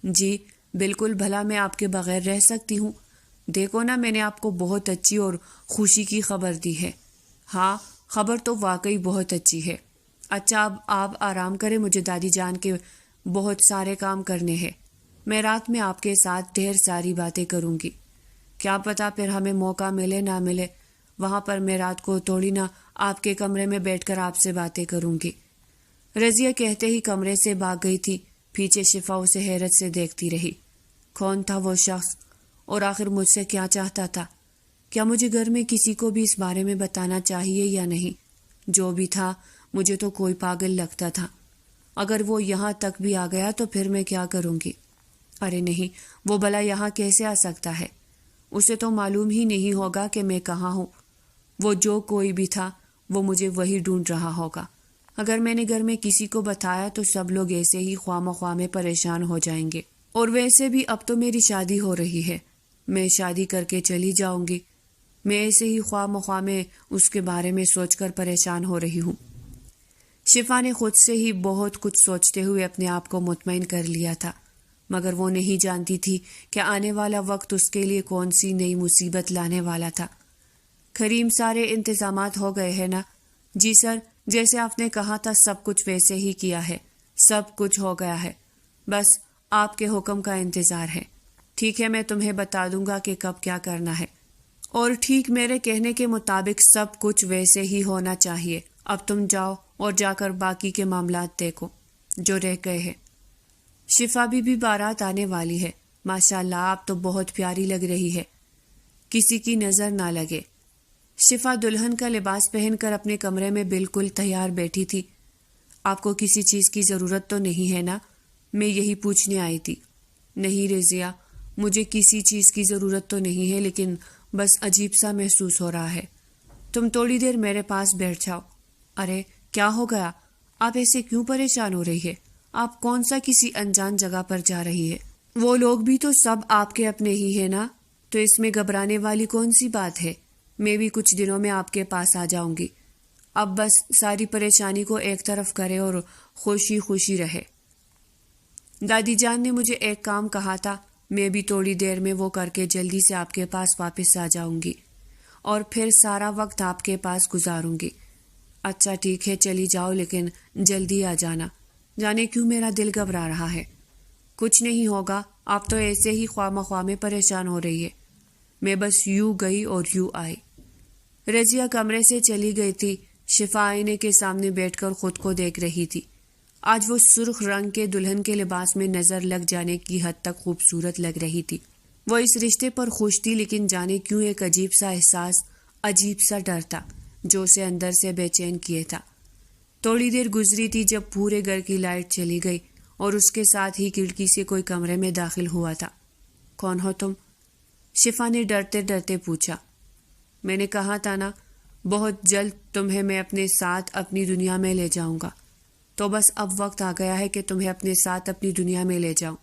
جی بالکل، بھلا میں آپ کے بغیر رہ سکتی ہوں؟ دیکھو نا، میں نے آپ کو بہت اچھی اور خوشی کی خبر دی ہے۔ ہاں، خبر تو واقعی بہت اچھی ہے. اچھا اب آپ آرام کریں, مجھے دادی جان کے بہت سارے کام کرنے ہیں. میں رات میں آپ کے ساتھ ڈھیر ساری باتیں کروں گی. کیا پتا پھر ہمیں موقع ملے نہ ملے, وہاں پر میں رات کو تھوڑی نہ آپ کے کمرے میں بیٹھ کر آپ سے باتیں کروں گی. رضیہ کہتے ہی کمرے سے بھاگ گئی تھی. پیچھے شفا اسے حیرت سے دیکھتی رہی. کون تھا وہ شخص, اور آخر مجھ سے کیا چاہتا تھا؟ کیا مجھے گھر میں کسی کو بھی اس بارے میں بتانا چاہیے یا نہیں؟ جو بھی تھا مجھے تو کوئی پاگل لگتا تھا. اگر وہ یہاں تک بھی آ گیا تو پھر میں کیا کروں گی؟ ارے نہیں, وہ بھلا یہاں کیسے آ سکتا ہے؟ اسے تو معلوم ہی نہیں ہوگا کہ میں کہاں ہوں. وہ جو کوئی بھی تھا وہ مجھے وہی ڈھونڈ رہا ہوگا. اگر میں نے گھر میں کسی کو بتایا تو سب لوگ ایسے ہی خواہ مخواہ میں پریشان ہو جائیں گے. اور ویسے بھی اب تو میری شادی ہو رہی ہے, میں شادی کر کے چلی جاؤں گی. میں ایسے ہی خواہ مخواہ میں اس کے بارے میں سوچ کر پریشان ہو رہی ہوں. شفا نے خود سے ہی بہت کچھ سوچتے ہوئے اپنے آپ کو مطمئن کر لیا تھا, مگر وہ نہیں جانتی تھی کہ آنے والا وقت اس کے لیے کون سی نئی مصیبت لانے والا تھا. کریم سارے انتظامات ہو گئے ہیں نا؟ جی سر, جیسے آپ نے کہا تھا سب کچھ ویسے ہی کیا ہے, سب کچھ ہو گیا ہے, بس آپ کے حکم کا انتظار ہے. ٹھیک ہے, میں تمہیں بتا دوں گا کہ کب کیا کرنا ہے, اور ٹھیک میرے کہنے کے مطابق سب کچھ ویسے ہی ہونا چاہیے. اب تم جاؤ اور جا کر باقی کے معاملات دیکھو جو رہ گئے ہیں. شفا بھی بارات آنے والی ہے. ماشاء اللہ آپ تو بہت پیاری لگ رہی ہے, کسی کی نظر نہ لگے. شفا دلہن کا لباس پہن کر اپنے کمرے میں بالکل تیار بیٹھی تھی. آپ کو کسی چیز کی ضرورت تو نہیں ہے نا؟ میں یہی پوچھنے آئی تھی. نہیں رضیہ, مجھے کسی چیز کی ضرورت تو نہیں ہے, لیکن بس عجیب سا محسوس ہو رہا ہے. تم تھوڑی دیر میرے پاس بیٹھ جاؤ. ارے کیا ہو گیا؟ آپ ایسے کیوں پریشان ہو رہی ہے؟ آپ کون سا کسی انجان جگہ پر جا رہی ہے؟ وہ لوگ بھی تو سب آپ کے اپنے ہی ہیں نا, تو اس میں گھبرانے والی کون سی بات ہے؟ میں بھی کچھ دنوں میں آپ کے پاس آ جاؤں گی. اب بس ساری پریشانی کو ایک طرف کرے اور خوشی خوشی رہے. دادی جان نے مجھے ایک کام کہا تھا, میں بھی تھوڑی دیر میں وہ کر کے جلدی سے آپ کے پاس واپس آ جاؤں گی, اور پھر سارا وقت آپ کے پاس گزاروں گی. اچھا ٹھیک ہے, چلی جاؤ, لیکن جلدی آ جانا. جانے کیوں میرا دل گھبرا رہا ہے. کچھ نہیں ہوگا, آپ تو ایسے ہی خواہ مخواہ میں پریشان ہو رہی ہے. میں بس یوں گئی اور یوں آئی. رضیہ کمرے سے چلی گئی تھی. شفا آئینے کے سامنے بیٹھ کر خود کو دیکھ رہی تھی. آج وہ سرخ رنگ کے دلہن کے لباس میں نظر لگ جانے کی حد تک خوبصورت لگ رہی تھی. وہ اس رشتے پر خوش تھی, لیکن جانے کیوں ایک عجیب سا احساس, عجیب سا ڈر تھا جو اسے اندر سے بے چین کیے تھا. تھوڑی دیر گزری تھی جب پورے گھر کی لائٹ چلی گئی اور اس کے ساتھ ہی کھڑکی سے کوئی کمرے میں داخل ہوا تھا. کون ہو تم؟ شفا نے ڈرتے ڈرتے پوچھا. میں نے کہا تھا نا, بہت جلد تمہیں میں اپنے ساتھ اپنی دنیا میں لے جاؤں گا. تو بس اب وقت آ گیا ہے کہ تمہیں اپنے ساتھ اپنی دنیا میں لے جاؤں.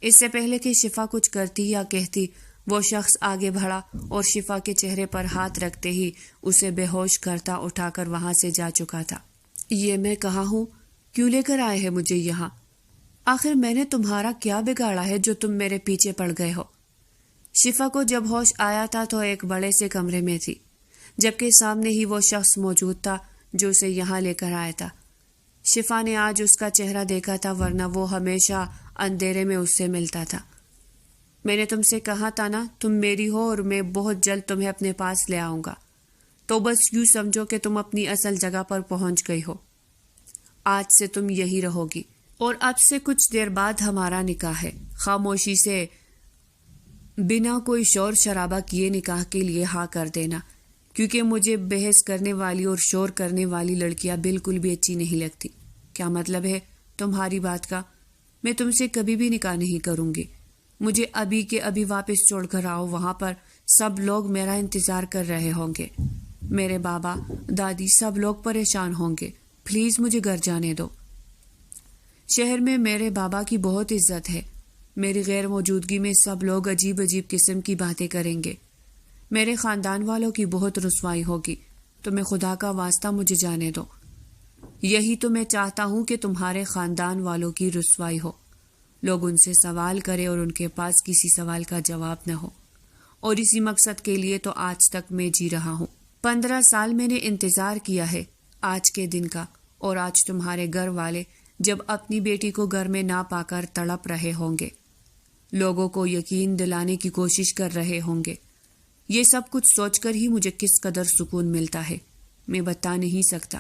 اس سے پہلے کہ شفا کچھ کرتی یا کہتی, وہ شخص آگے بڑھا اور شفا کے چہرے پر ہاتھ رکھتے ہی اسے بے ہوش کرتا اٹھا کر وہاں سے جا چکا تھا. یہ میں کہاں ہوں؟ کیوں لے کر آئے ہیں مجھے یہاں؟ آخر میں نے تمہارا کیا بگاڑا ہے جو تم میرے پیچھے پڑ گئے ہو؟ شفا کو جب ہوش آیا تھا تو ایک بڑے سے کمرے میں تھی, جبکہ سامنے ہی وہ شخص موجود تھا جو اسے یہاں لے کر آیا تھا. شفا نے آج اس کا چہرہ دیکھا تھا, ورنہ وہ ہمیشہ اندھیرے میں اس سے ملتا تھا. میں نے تم سے کہا تھا نا, تم میری ہو اور میں بہت جلد تمہیں اپنے پاس لے آؤں گا. تو بس یوں سمجھو کہ تم اپنی اصل جگہ پر پہنچ گئی ہو. آج سے تم یہی رہو گی, اور اب سے کچھ دیر بعد ہمارا نکاح ہے. خاموشی سے بنا کوئی شور شرابہ کیے نکاح کے لیے ہاں کر دینا, کیونکہ مجھے بحث کرنے والی اور شور کرنے والی لڑکیاں بالکل بھی اچھی نہیں لگتی. کیا مطلب ہے تمہاری بات کا؟ میں تم سے کبھی بھی نکاح نہیں کروں گی. مجھے ابھی کے ابھی واپس چھوڑ کر آؤ. وہاں پر سب لوگ میرا انتظار کر رہے ہوں گے. میرے بابا دادی سب لوگ پریشان ہوں گے. پلیز مجھے گھر جانے دو. شہر میں میرے بابا کی بہت عزت ہے. میری غیر موجودگی میں سب لوگ عجیب عجیب قسم کی باتیں کریں گے. میرے خاندان والوں کی بہت رسوائی ہوگی. تمہیں خدا کا واسطہ مجھے جانے دو. یہی تو میں چاہتا ہوں کہ تمہارے خاندان والوں کی رسوائی ہو. لوگ ان سے سوال کرے اور ان کے پاس کسی سوال کا جواب نہ ہو. اور اسی مقصد کے لیے تو آج تک میں جی رہا ہوں. 15 سال میں نے انتظار کیا ہے آج کے دن کا، اور آج تمہارے گھر والے جب اپنی بیٹی کو گھر میں نہ پا کر تڑپ رہے ہوں گے، لوگوں کو یقین دلانے کی کوشش کر رہے ہوں گے۔ یہ سب کچھ سوچ کر ہی مجھے کس قدر سکون ملتا ہے میں بتا نہیں سکتا۔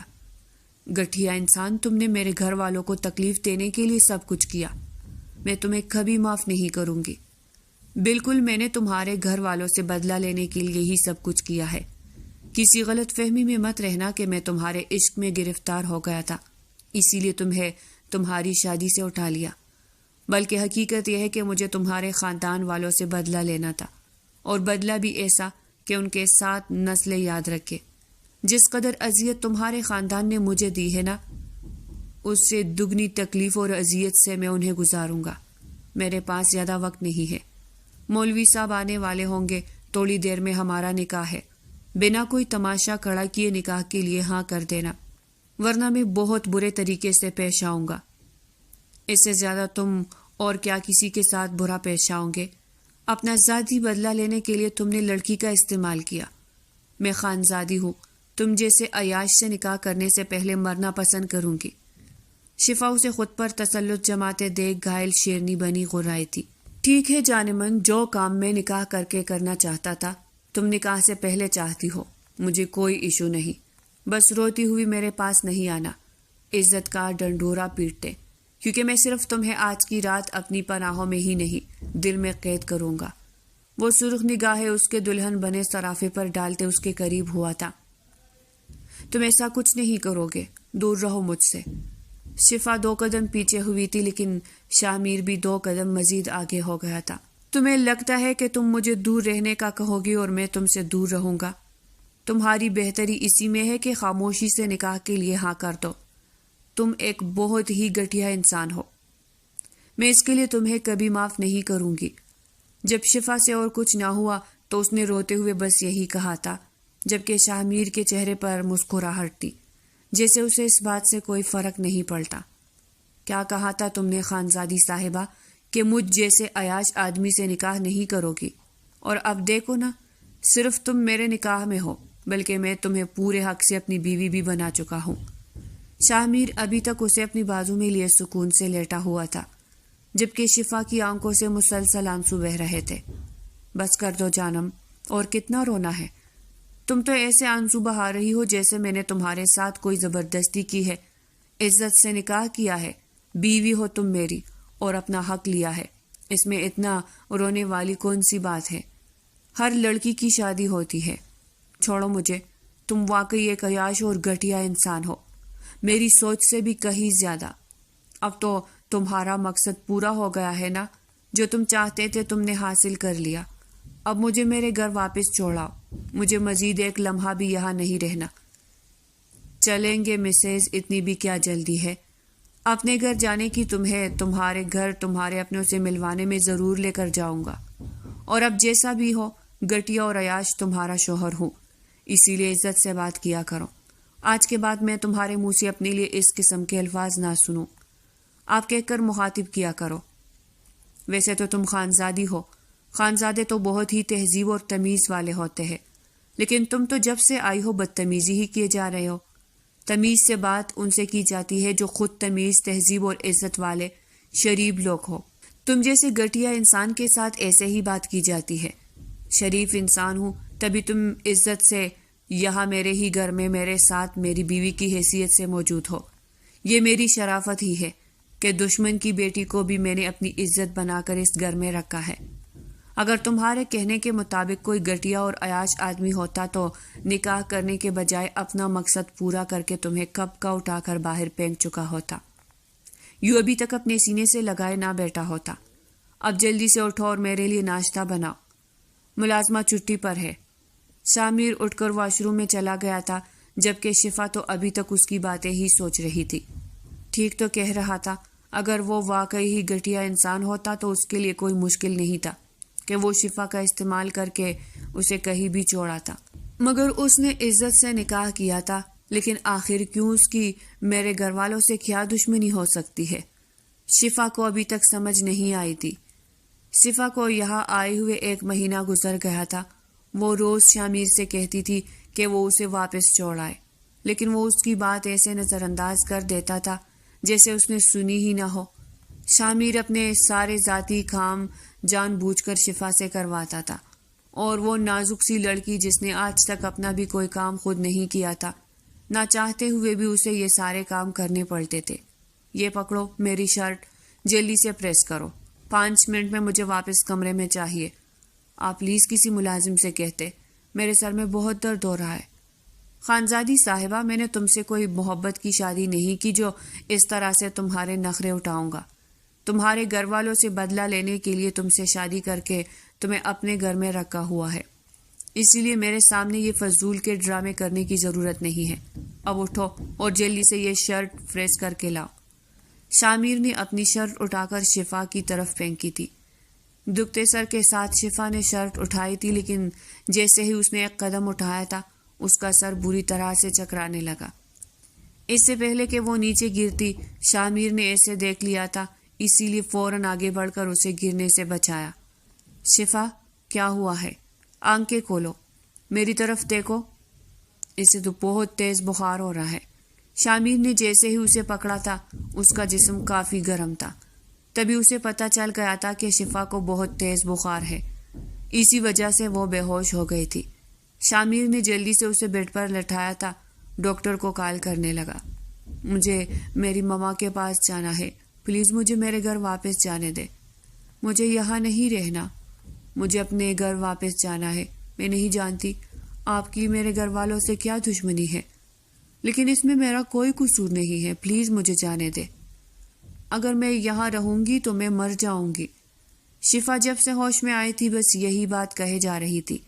گٹھیا انسان، تم نے میرے گھر والوں کو تکلیف دینے کے لیے سب کچھ کیا، میں تمہیں کبھی معاف نہیں کروں گی۔ بالکل، میں نے تمہارے گھر والوں سے بدلہ لینے کے لیے ہی سب کچھ کیا ہے۔ کسی غلط فہمی میں مت رہنا کہ میں تمہارے عشق میں گرفتار ہو گیا تھا، اسی لیے تمہیں تمہاری شادی سے اٹھا لیا، بلکہ حقیقت یہ ہے کہ مجھے تمہارے خاندان والوں سے بدلہ لینا تھا، اور بدلہ بھی ایسا کہ ان کے ساتھ نسلیں یاد رکھے۔ جس قدر اذیت تمہارے خاندان نے مجھے دی ہے نا، اس سے دگنی تکلیف اور اذیت سے میں انہیں گزاروں گا۔ میرے پاس زیادہ وقت نہیں ہے، مولوی صاحب آنے والے ہوں گے، تھوڑی دیر میں ہمارا نکاح ہے، بنا کوئی تماشا کھڑا کیے نکاح کے لیے ہاں کر دینا، ورنہ میں بہت برے طریقے سے پیش آؤں گا۔ اس سے زیادہ تم اور کیا کسی کے ساتھ برا پیش آؤں گے؟ اپنا ذاتی بدلہ لینے کے لیے تم نے لڑکی کا استعمال کیا۔ میں خانزادی ہوں، تم جیسے عیاش سے نکاح کرنے سے پہلے مرنا پسند کروں گی۔ شفا اسے خود پر تسلط جماتے دیکھ گھائل شیرنی بنی غرائی تھی۔ ٹھیک ہے جان من، جو کام میں نکاح کر کے کرنا چاہتا تھا تم نکاح سے پہلے چاہتی ہو، مجھے کوئی ایشو نہیں، بس روتی ہوئی میرے پاس نہیں آنا، عزت کا ڈنڈورا پیٹتے، کیونکہ میں صرف تمہیں آج کی رات اپنی پناہوں میں ہی نہیں دل میں قید کروں گا۔ وہ سرخ نگاہیں اس کے دلہن بنے صرافے پر ڈالتے اس کے قریب ہوا تھا۔ تم ایسا کچھ نہیں کرو گے، دور رہو مجھ سے۔ شفا 2 قدم پیچھے ہوئی تھی، لیکن شاہ میر بھی 2 قدم مزید آگے ہو گیا تھا۔ تمہیں لگتا ہے کہ تم مجھے دور رہنے کا کہو گی اور میں تم سے دور رہوں گا؟ تمہاری بہتری اسی میں ہے کہ خاموشی سے نکاح کے لیے ہاں کر دو۔ تم ایک بہت ہی گٹھیا انسان ہو، میں اس کے لیے تمہیں کبھی معاف نہیں کروں گی۔ جب شفا سے اور کچھ نہ ہوا تو اس نے روتے ہوئے بس یہی کہا تھا، جبکہ شاہ میر کے چہرے پر مسکراہٹ تھی، جیسے اسے اس بات سے کوئی فرق نہیں پڑتا۔ کیا کہا تھا تم نے خانزادی صاحبہ کہ مجھ جیسے عیاش آدمی سے نکاح نہیں کرو گی؟ اور اب دیکھو نا، صرف تم میرے نکاح میں ہو، بلکہ میں تمہیں پورے حق سے اپنی بیوی بھی بنا چکا ہوں۔ شاہ میر ابھی تک اسے اپنی بازو میں لیے سکون سے لیٹا ہوا تھا، جبکہ شفا کی آنکھوں سے مسلسل آنسو بہ رہے تھے۔ بس کر دو جانم، اور کتنا رونا ہے؟ تم تو ایسے آنسو بہا رہی ہو جیسے میں نے تمہارے ساتھ کوئی زبردستی کی ہے۔ عزت سے نکاح کیا ہے، بیوی ہو تم میری، اور اپنا حق لیا ہے، اس میں اتنا رونے والی کون سی بات ہے؟ ہر لڑکی کی شادی ہوتی ہے۔ چھوڑو مجھے، تم واقعی ایک عیاش اور گھٹیا انسان ہو، میری سوچ سے بھی کہیں زیادہ۔ اب تو تمہارا مقصد پورا ہو گیا ہے نا، جو تم چاہتے تھے تم نے حاصل کر لیا۔ اب مجھے میرے گھر واپس چھوڑاؤ، مجھے مزید ایک لمحہ بھی یہاں نہیں رہنا۔ چلیں گے مسز، اتنی بھی کیا جلدی ہے؟ اپنے گھر جانے کی تمہیں تمہارے گھر تمہارے اپنوں سے ملوانے میں ضرور لے کر جاؤں گا، اور اب جیسا بھی ہو، گٹیا اور عیاش تمہارا شوہر ہوں، اسی لیے عزت سے بات کیا کرو۔ آج کے بعد میں تمہارے منہ سے اپنے لیے اس قسم کے الفاظ نہ سنوں، آپ کہہ کر مخاطب کیا کرو۔ ویسے تو تم خانزادی ہو، خانزادے تو بہت ہی تہذیب اور تمیز والے ہوتے ہیں، لیکن تم تو جب سے آئی ہو بدتمیزی ہی کیے جا رہے ہو۔ تمیز سے بات ان سے کی جاتی ہے جو خود تمیز، تہذیب اور عزت والے شریف لوگ ہو۔ تم جیسے گٹیا انسان کے ساتھ ایسے ہی بات کی جاتی ہے۔ شریف انسان ہوں تبھی تم عزت سے یہاں میرے ہی گھر میں میرے ساتھ میری بیوی کی حیثیت سے موجود ہو۔ یہ میری شرافت ہی ہے کہ دشمن کی بیٹی کو بھی میں نے اپنی عزت بنا کر اس گھر میں رکھا ہے۔ اگر تمہارے کہنے کے مطابق کوئی گٹیا اور عیاش آدمی ہوتا تو نکاح کرنے کے بجائے اپنا مقصد پورا کر کے تمہیں کب کا اٹھا کر باہر پھینک چکا ہوتا، یوں ابھی تک اپنے سینے سے لگائے نہ بیٹھا ہوتا۔ اب جلدی سے اٹھو اور میرے لیے ناشتہ بناؤ، ملازمہ چھٹی پر ہے۔ شاہ میر اٹھ کر واش روم میں چلا گیا تھا، جبکہ شفا تو ابھی تک اس کی باتیں ہی سوچ رہی تھی۔ ٹھیک تو کہہ رہا تھا، اگر وہ واقعی ہی گٹیا انسان ہوتا تو اس کے لیے کوئی مشکل نہیں تھا کہ وہ شفا کا استعمال کر کے اسے کہیں بھی چھوڑا تھا، مگر اس نے عزت سے نکاح کیا تھا۔ لیکن آخر کیوں اس کی میرے گھر والوں سے کیا دشمنی ہو سکتی ہے؟ شفا کو ابھی تک سمجھ نہیں آئی تھی۔ شفا کو یہاں آئے ہوئے 1 مہینہ گزر گیا تھا، وہ روز شامیر سے کہتی تھی کہ وہ اسے واپس چھوڑ آئے، لیکن وہ اس کی بات ایسے نظر انداز کر دیتا تھا جیسے اس نے سنی ہی نہ ہو۔ شامیر اپنے سارے ذاتی کام جان بوجھ کر شفا سے کرواتا تھا، اور وہ نازک سی لڑکی جس نے آج تک اپنا بھی کوئی کام خود نہیں کیا تھا، نہ چاہتے ہوئے بھی اسے یہ سارے کام کرنے پڑتے تھے۔ یہ پکڑو میری شرٹ، جلدی سے پریس کرو، 5 منٹ میں مجھے واپس کمرے میں چاہیے۔ آپ پلیز کسی ملازم سے کہتے، میرے سر میں بہت درد ہو رہا ہے۔ خانزادی صاحبہ، میں نے تم سے کوئی محبت کی شادی نہیں کی جو اس طرح سے تمہارے نخرے اٹھاؤں گا۔ تمہارے گھر والوں سے بدلہ لینے کے لیے تم سے شادی کر کے تمہیں اپنے گھر میں رکھا ہوا ہے، اسی لیے میرے سامنے یہ فضول کے ڈرامے کرنے کی ضرورت نہیں ہے۔ اب اٹھو اور جلدی سے یہ شرٹ پریس کر کے لاؤ۔ شامیر نے اپنی شرٹ اٹھا کر شفا کی طرف پھینکی تھی۔ دکھتے سر کے ساتھ شفا نے شرٹ اٹھائی تھی، لیکن جیسے ہی اس نے ایک قدم اٹھایا تھا اس کا سر بری طرح سے چکرانے لگا۔ اس سے پہلے کہ وہ نیچے گرتی، شامیر نے اسے دیکھ لیا تھا، اسی لیے فوراً آگے بڑھ کر اسے گرنے سے بچایا۔ شفا، کیا ہوا ہے؟ آنکھیں کھولو، میری طرف دیکھو، اسے تو بہت تیز بخار ہو رہا ہے۔ شامیر نے جیسے ہی اسے پکڑا تھا اس کا جسم کافی گرم تھا، تبھی اسے پتہ چل گیا تھا کہ شفا کو بہت تیز بخار ہے، اسی وجہ سے وہ بے ہوش ہو گئی تھی۔ شامیر نے جلدی سے اسے بیڈ پر لٹایا تھا، ڈاکٹر کو کال کرنے لگا۔ مجھے میری ماما کے پاس جانا ہے، پلیز مجھے میرے گھر واپس جانے دے۔ مجھے یہاں نہیں رہنا، مجھے اپنے گھر واپس جانا ہے۔ میں نہیں جانتی آپ کی میرے گھر والوں سے کیا دشمنی ہے، لیکن اس میں میرا کوئی قصور نہیں ہے، پلیز مجھے جانے دے۔ اگر میں یہاں رہوں گی تو میں مر جاؤں گی۔ شفا جب سے ہوش میں آئی تھی بس یہی بات کہے جا رہی تھی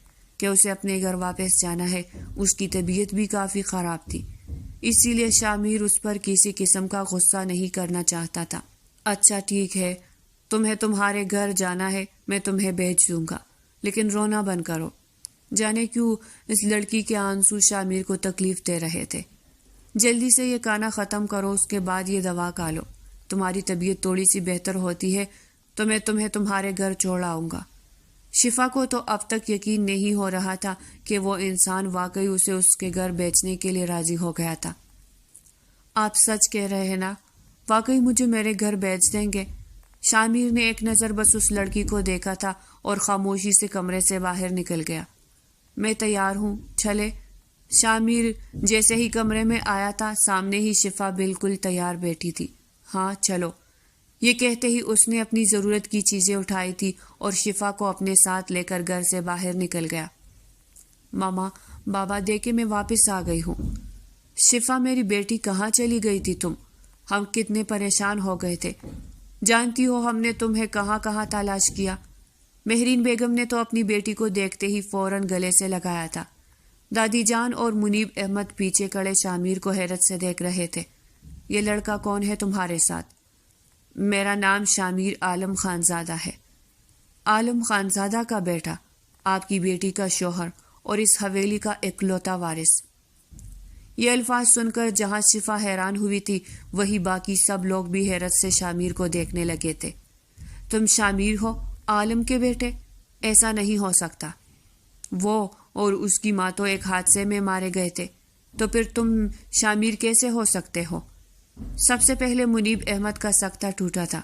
کہ اسے اپنے گھر واپس جانا ہے۔ اس کی طبیعت بھی کافی خراب تھی، اسی لیے شامیر اس پر کسی قسم کا غصہ نہیں کرنا چاہتا تھا۔ اچھا ٹھیک ہے، تمہیں تمہارے گھر جانا ہے، میں تمہیں بھیج دوں گا، لیکن رونا بند کرو۔ جانے کیوں اس لڑکی کے آنسو شامیر کو تکلیف دے رہے تھے۔ جلدی سے یہ کانا ختم کرو، اس کے بعد یہ دوا کھا لو۔ تمہاری طبیعت تھوڑی سی بہتر ہوتی ہے تو میں تمہیں تمہارے گھر چھوڑ آؤں گا۔ شفا کو تو اب تک یقین نہیں ہو رہا تھا کہ وہ انسان واقعی اسے اس کے گھر بیچنے کے لیے راضی ہو گیا تھا۔ آپ سچ کہہ رہے ہیں نا؟ واقعی مجھے میرے گھر بیچ دیں گے؟ شامیر نے ایک نظر بس اس لڑکی کو دیکھا تھا اور خاموشی سے کمرے سے باہر نکل گیا۔ میں تیار ہوں، چلے۔ شامیر جیسے ہی کمرے میں آیا تھا سامنے ہی شفا بالکل تیار بیٹھی تھی۔ ہاں چلو، یہ کہتے ہی اس نے اپنی ضرورت کی چیزیں اٹھائی تھی اور شفا کو اپنے ساتھ لے کر گھر سے باہر نکل گیا۔ ماما، بابا دیکھے میں واپس آ گئی ہوں۔ شفا میری بیٹی، کہاں چلی گئی تھی تم؟ ہم کتنے پریشان ہو گئے تھے، جانتی ہو ہم نے تمہیں کہاں کہاں تلاش کیا۔ مہرین بیگم نے تو اپنی بیٹی کو دیکھتے ہی فوراً گلے سے لگایا تھا۔ دادی جان اور منیب احمد پیچھے کھڑے شامیر کو حیرت سے دیکھ رہے تھے۔ یہ لڑکا کون ہے تمہارے ساتھ؟ میرا نام شامیر عالم خانزادہ ہے۔ عالم خانزادہ کا بیٹا، آپ کی بیٹی کا شوہر اور اس حویلی کا اکلوتا وارث۔ یہ الفاظ سن کر جہاں شفا حیران ہوئی تھی وہی باقی سب لوگ بھی حیرت سے شامیر کو دیکھنے لگے تھے۔ تم شامیر ہو، عالم کے بیٹے؟ ایسا نہیں ہو سکتا، وہ اور اس کی ماں تو ایک حادثے میں مارے گئے تھے، تو پھر تم شامیر کیسے ہو سکتے ہو؟ سب سے پہلے منیب احمد کا سکتہ ٹوٹا تھا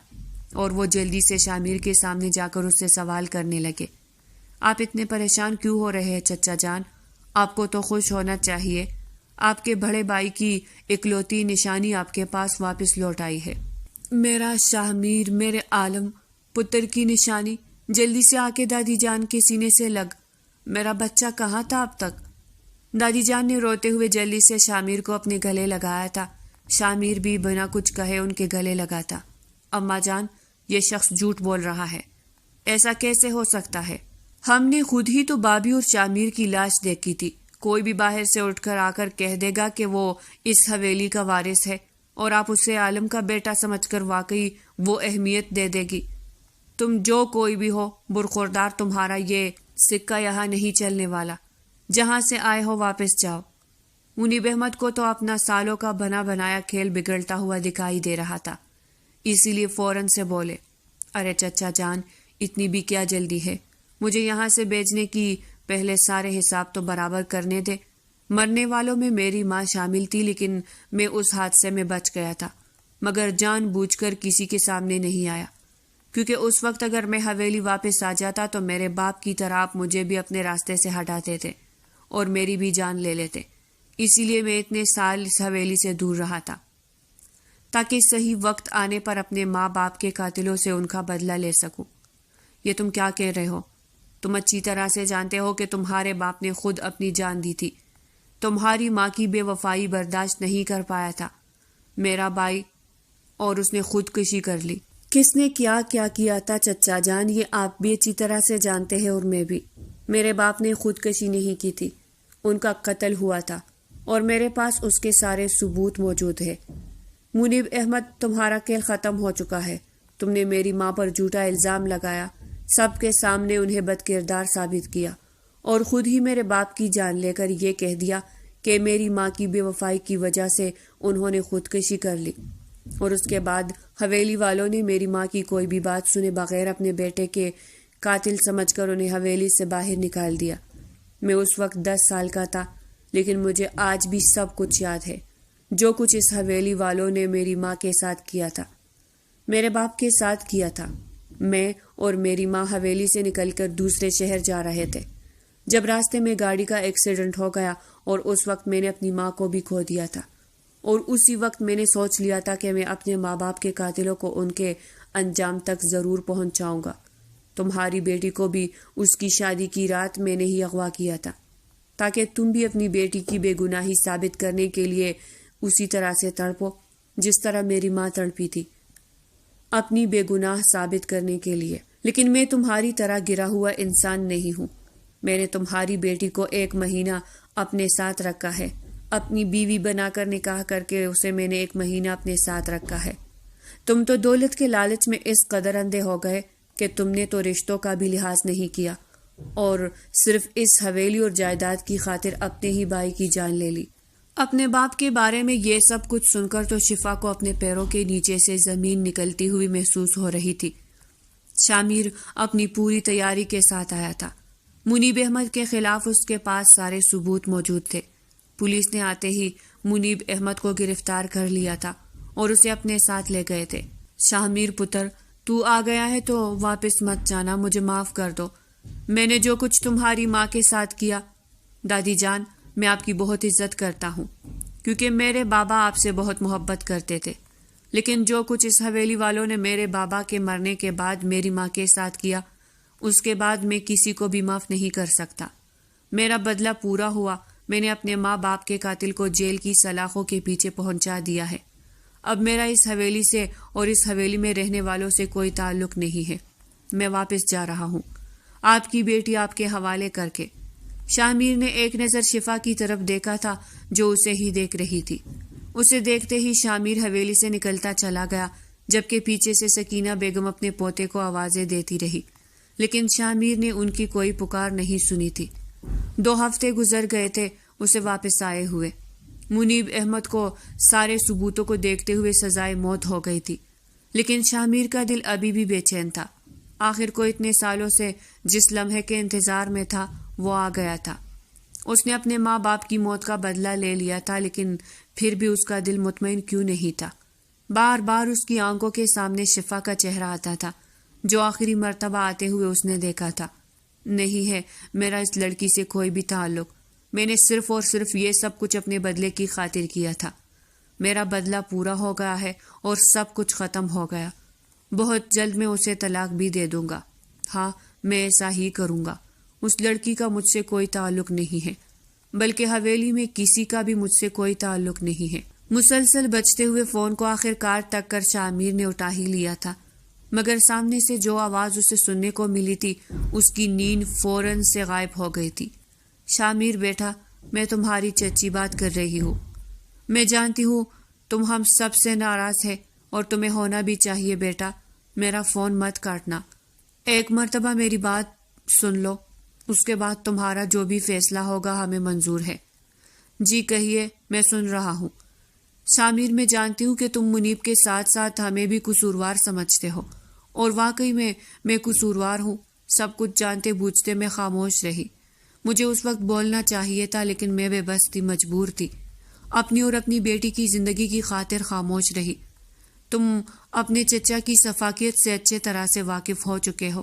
اور وہ جلدی سے شامیر کے سامنے جا کر اس سے سوال کرنے لگے۔ آپ اتنے پریشان کیوں ہو رہے ہیں چچا جان؟ آپ کو تو خوش ہونا چاہیے، آپ کے بڑے بھائی کی اکلوتی نشانی آپ کے پاس واپس لوٹ آئی ہے۔ میرا شامیر، میرے عالم پتر کی نشانی، جلدی سے آ کے دادی جان کے سینے سے لگ۔ میرا بچہ کہاں تھا اب تک؟ دادی جان نے روتے ہوئے جلدی سے شامیر کو اپنے گلے لگایا تھا۔ شامیر بھی بنا کچھ کہے ان کے گلے لگا تھا۔ اماں جان، یہ شخص جھوٹ بول رہا ہے، ایسا کیسے ہو سکتا ہے؟ ہم نے خود ہی تو بابی اور شامیر کی لاش دیکھی تھی، کوئی بھی باہر سے اٹھ کر آ کر کہہ دے گا کہ وہ اس حویلی کا وارث ہے اور آپ اسے عالم کا بیٹا سمجھ کر واقعی وہ اہمیت دے دے گی۔ تم جو کوئی بھی ہو، برخوردار، تمہارا یہ سکہ یہاں نہیں چلنے والا، جہاں سے آئے ہو واپس جاؤ۔ منیب احمد کو تو اپنا سالوں کا بنا بنایا کھیل بگڑتا ہوا دکھائی دے رہا تھا، اسی لیے فوراً سے بولے، ارے چچا جان، اتنی بھی کیا جلدی ہے؟ مجھے یہاں سے بھیجنے کی پہلے سارے حساب تو برابر کرنے دے۔ مرنے والوں میں میری ماں شامل تھی، لیکن میں اس حادثے میں بچ گیا تھا، مگر جان بوجھ کر کسی کے سامنے نہیں آیا، کیونکہ اس وقت اگر میں حویلی واپس آ جاتا تو میرے باپ کی طرح آپ مجھے بھی اپنے راستے سے ہٹاتے تھے اور میری بھی جان لے لیتے۔ اسی لیے میں اتنے سال اس حویلی سے دور رہا تھا، تاکہ صحیح وقت آنے پر اپنے ماں باپ کے قاتلوں سے ان کا بدلہ لے سکوں۔ یہ تم کیا کہہ رہے ہو؟ تم اچھی طرح سے جانتے ہو کہ تمہارے باپ نے خود اپنی جان دی تھی، تمہاری ماں کی بے وفائی برداشت نہیں کر پایا تھا میرا بھائی، اور اس نے خودکشی کر لی۔ کس نے کیا کیا تھا چچا جان، یہ آپ بھی اچھی طرح سے جانتے ہیں اور میں بھی۔ میرے باپ نے خودکشی نہیں کی تھی، ان کا قتل ہوا تھا، اور میرے پاس اس کے سارے ثبوت موجود ہیں۔ منیب احمد، تمہارا کھیل ختم ہو چکا ہے۔ تم نے میری ماں پر جھوٹا الزام لگایا، سب کے سامنے انہیں بد کردار ثابت کیا، اور خود ہی میرے باپ کی جان لے کر یہ کہہ دیا کہ میری ماں کی بے وفائی کی وجہ سے انہوں نے خودکشی کر لی، اور اس کے بعد حویلی والوں نے میری ماں کی کوئی بھی بات سنے بغیر اپنے بیٹے کے قاتل سمجھ کر انہیں حویلی سے باہر نکال دیا۔ میں اس وقت 10 سال کا تھا، لیکن مجھے آج بھی سب کچھ یاد ہے، جو کچھ اس حویلی والوں نے میری ماں کے ساتھ کیا تھا، میرے باپ کے ساتھ کیا تھا۔ میں اور میری ماں حویلی سے نکل کر دوسرے شہر جا رہے تھے، جب راستے میں گاڑی کا ایکسیڈنٹ ہو گیا، اور اس وقت میں نے اپنی ماں کو بھی کھو دیا تھا، اور اسی وقت میں نے سوچ لیا تھا کہ میں اپنے ماں باپ کے قاتلوں کو ان کے انجام تک ضرور پہنچاؤں گا۔ تمہاری بیٹی کو بھی اس کی شادی کی رات میں نے ہی اغوا کیا تھا، تاکہ تم بھی اپنی بیٹی کی بے گناہی ثابت کرنے کے لیے اسی طرح سے تڑپو جس طرح میری ماں تڑپی تھی، اپنی بے گناہ ثابت کرنے کے لیے۔ لیکن میں تمہاری طرح گرا ہوا انسان نہیں ہوں۔ میں نے تمہاری بیٹی کو 1 مہینہ اپنے ساتھ رکھا ہے، اپنی بیوی بنا کر نکاح کر کے اسے میں نے 1 مہینہ اپنے ساتھ رکھا ہے۔ تم تو دولت کے لالچ میں اس قدر اندھے ہو گئے کہ تم نے تو رشتوں کا بھی لحاظ نہیں کیا، اور صرف اس حویلی اور جائیداد کی خاطر اپنے ہی بھائی کی جان لے لی۔ اپنے باپ کے بارے میں یہ سب کچھ سن کر تو شفا کو اپنے پیروں کے نیچے سے زمین نکلتی ہوئی محسوس ہو رہی تھی۔ شامیر اپنی پوری تیاری کے ساتھ آیا تھا۔ منیب احمد کے خلاف اس کے پاس سارے ثبوت موجود تھے۔ پولیس نے آتے ہی منیب احمد کو گرفتار کر لیا تھا اور اسے اپنے ساتھ لے گئے تھے۔ شامیر پتر، تو آ گیا ہے تو واپس مت جانا، مجھے معاف کر دو۔ میں نے جو کچھ تمہاری ماں کے ساتھ کیا، دادی جان، میں آپ کی بہت عزت کرتا ہوں، کیونکہ میرے بابا آپ سے بہت محبت کرتے تھے، لیکن جو کچھ اس حویلی والوں نے میرے بابا کے مرنے کے بعد میری ماں کے ساتھ کیا، اس کے بعد میں کسی کو بھی معاف نہیں کر سکتا۔ میرا بدلہ پورا ہوا، میں نے اپنے ماں باپ کے قاتل کو جیل کی سلاخوں کے پیچھے پہنچا دیا ہے۔ اب میرا اس حویلی سے اور اس حویلی میں رہنے والوں سے کوئی تعلق نہیں ہے۔ میں واپس جا رہا ہوں، آپ کی بیٹی آپ کے حوالے کر کے۔ شامیر نے ایک نظر شفا کی طرف دیکھا تھا جو اسے ہی دیکھ رہی تھی۔ اسے دیکھتے ہی شامیر حویلی سے نکلتا چلا گیا، جبکہ پیچھے سے سکینہ بیگم اپنے پوتے کو آوازیں دیتی رہی، لیکن شامیر نے ان کی کوئی پکار نہیں سنی تھی۔ 2 ہفتے گزر گئے تھے اسے واپس آئے ہوئے۔ منیب احمد کو سارے ثبوتوں کو دیکھتے ہوئے سزائے موت ہو گئی تھی، لیکن شامیر کا دل ابھی بھی بے چین تھا۔ آخر کو اتنے سالوں سے جس لمحے کے انتظار میں تھا وہ آ گیا تھا۔ اس نے اپنے ماں باپ کی موت کا بدلہ لے لیا تھا، لیکن پھر بھی اس کا دل مطمئن کیوں نہیں تھا؟ بار بار اس کی آنکھوں کے سامنے شفا کا چہرہ آتا تھا، جو آخری مرتبہ آتے ہوئے اس نے دیکھا تھا۔ نہیں ہے میرا اس لڑکی سے کوئی بھی تعلق، میں نے صرف اور صرف یہ سب کچھ اپنے بدلے کی خاطر کیا تھا۔ میرا بدلہ پورا ہو گیا ہے اور سب کچھ ختم ہو گیا۔ بہت جلد میں اسے طلاق بھی دے دوں گا۔ ہاں، میں ایسا ہی کروں گا۔ اس لڑکی کا مجھ سے کوئی تعلق نہیں ہے، بلکہ حویلی میں کسی کا بھی مجھ سے کوئی تعلق نہیں ہے۔ مسلسل بجتے ہوئے فون کو آخر کار تک کر شامیر نے اٹھا ہی لیا تھا، مگر سامنے سے جو آواز اسے سننے کو ملی تھی اس کی نیند فوراً سے غائب ہو گئی تھی۔ شامیر بیٹا، میں تمہاری چچی بات کر رہی ہوں۔ میں جانتی ہوں تم ہم سب سے ناراض ہے اور تمہیں ہونا بھی چاہیے بیٹا، میرا فون مت کاٹنا۔ ایک مرتبہ میری بات سن لو، اس کے بعد تمہارا جو بھی فیصلہ ہوگا ہمیں منظور ہے۔ جی کہیے، میں سن رہا ہوں۔ شامیر، میں جانتی ہوں کہ تم منیب کے ساتھ ساتھ ہمیں بھی قصوروار سمجھتے ہو، اور واقعی میں قصوروار ہوں۔ سب کچھ جانتے بوجھتے میں خاموش رہی، مجھے اس وقت بولنا چاہیے تھا لیکن میں بے بس تھی، مجبور تھی۔ اپنی اور اپنی بیٹی کی زندگی کی خاطر خاموش رہی۔ تم اپنے چچا کی شفافیت سے اچھے طرح سے واقف ہو چکے ہو۔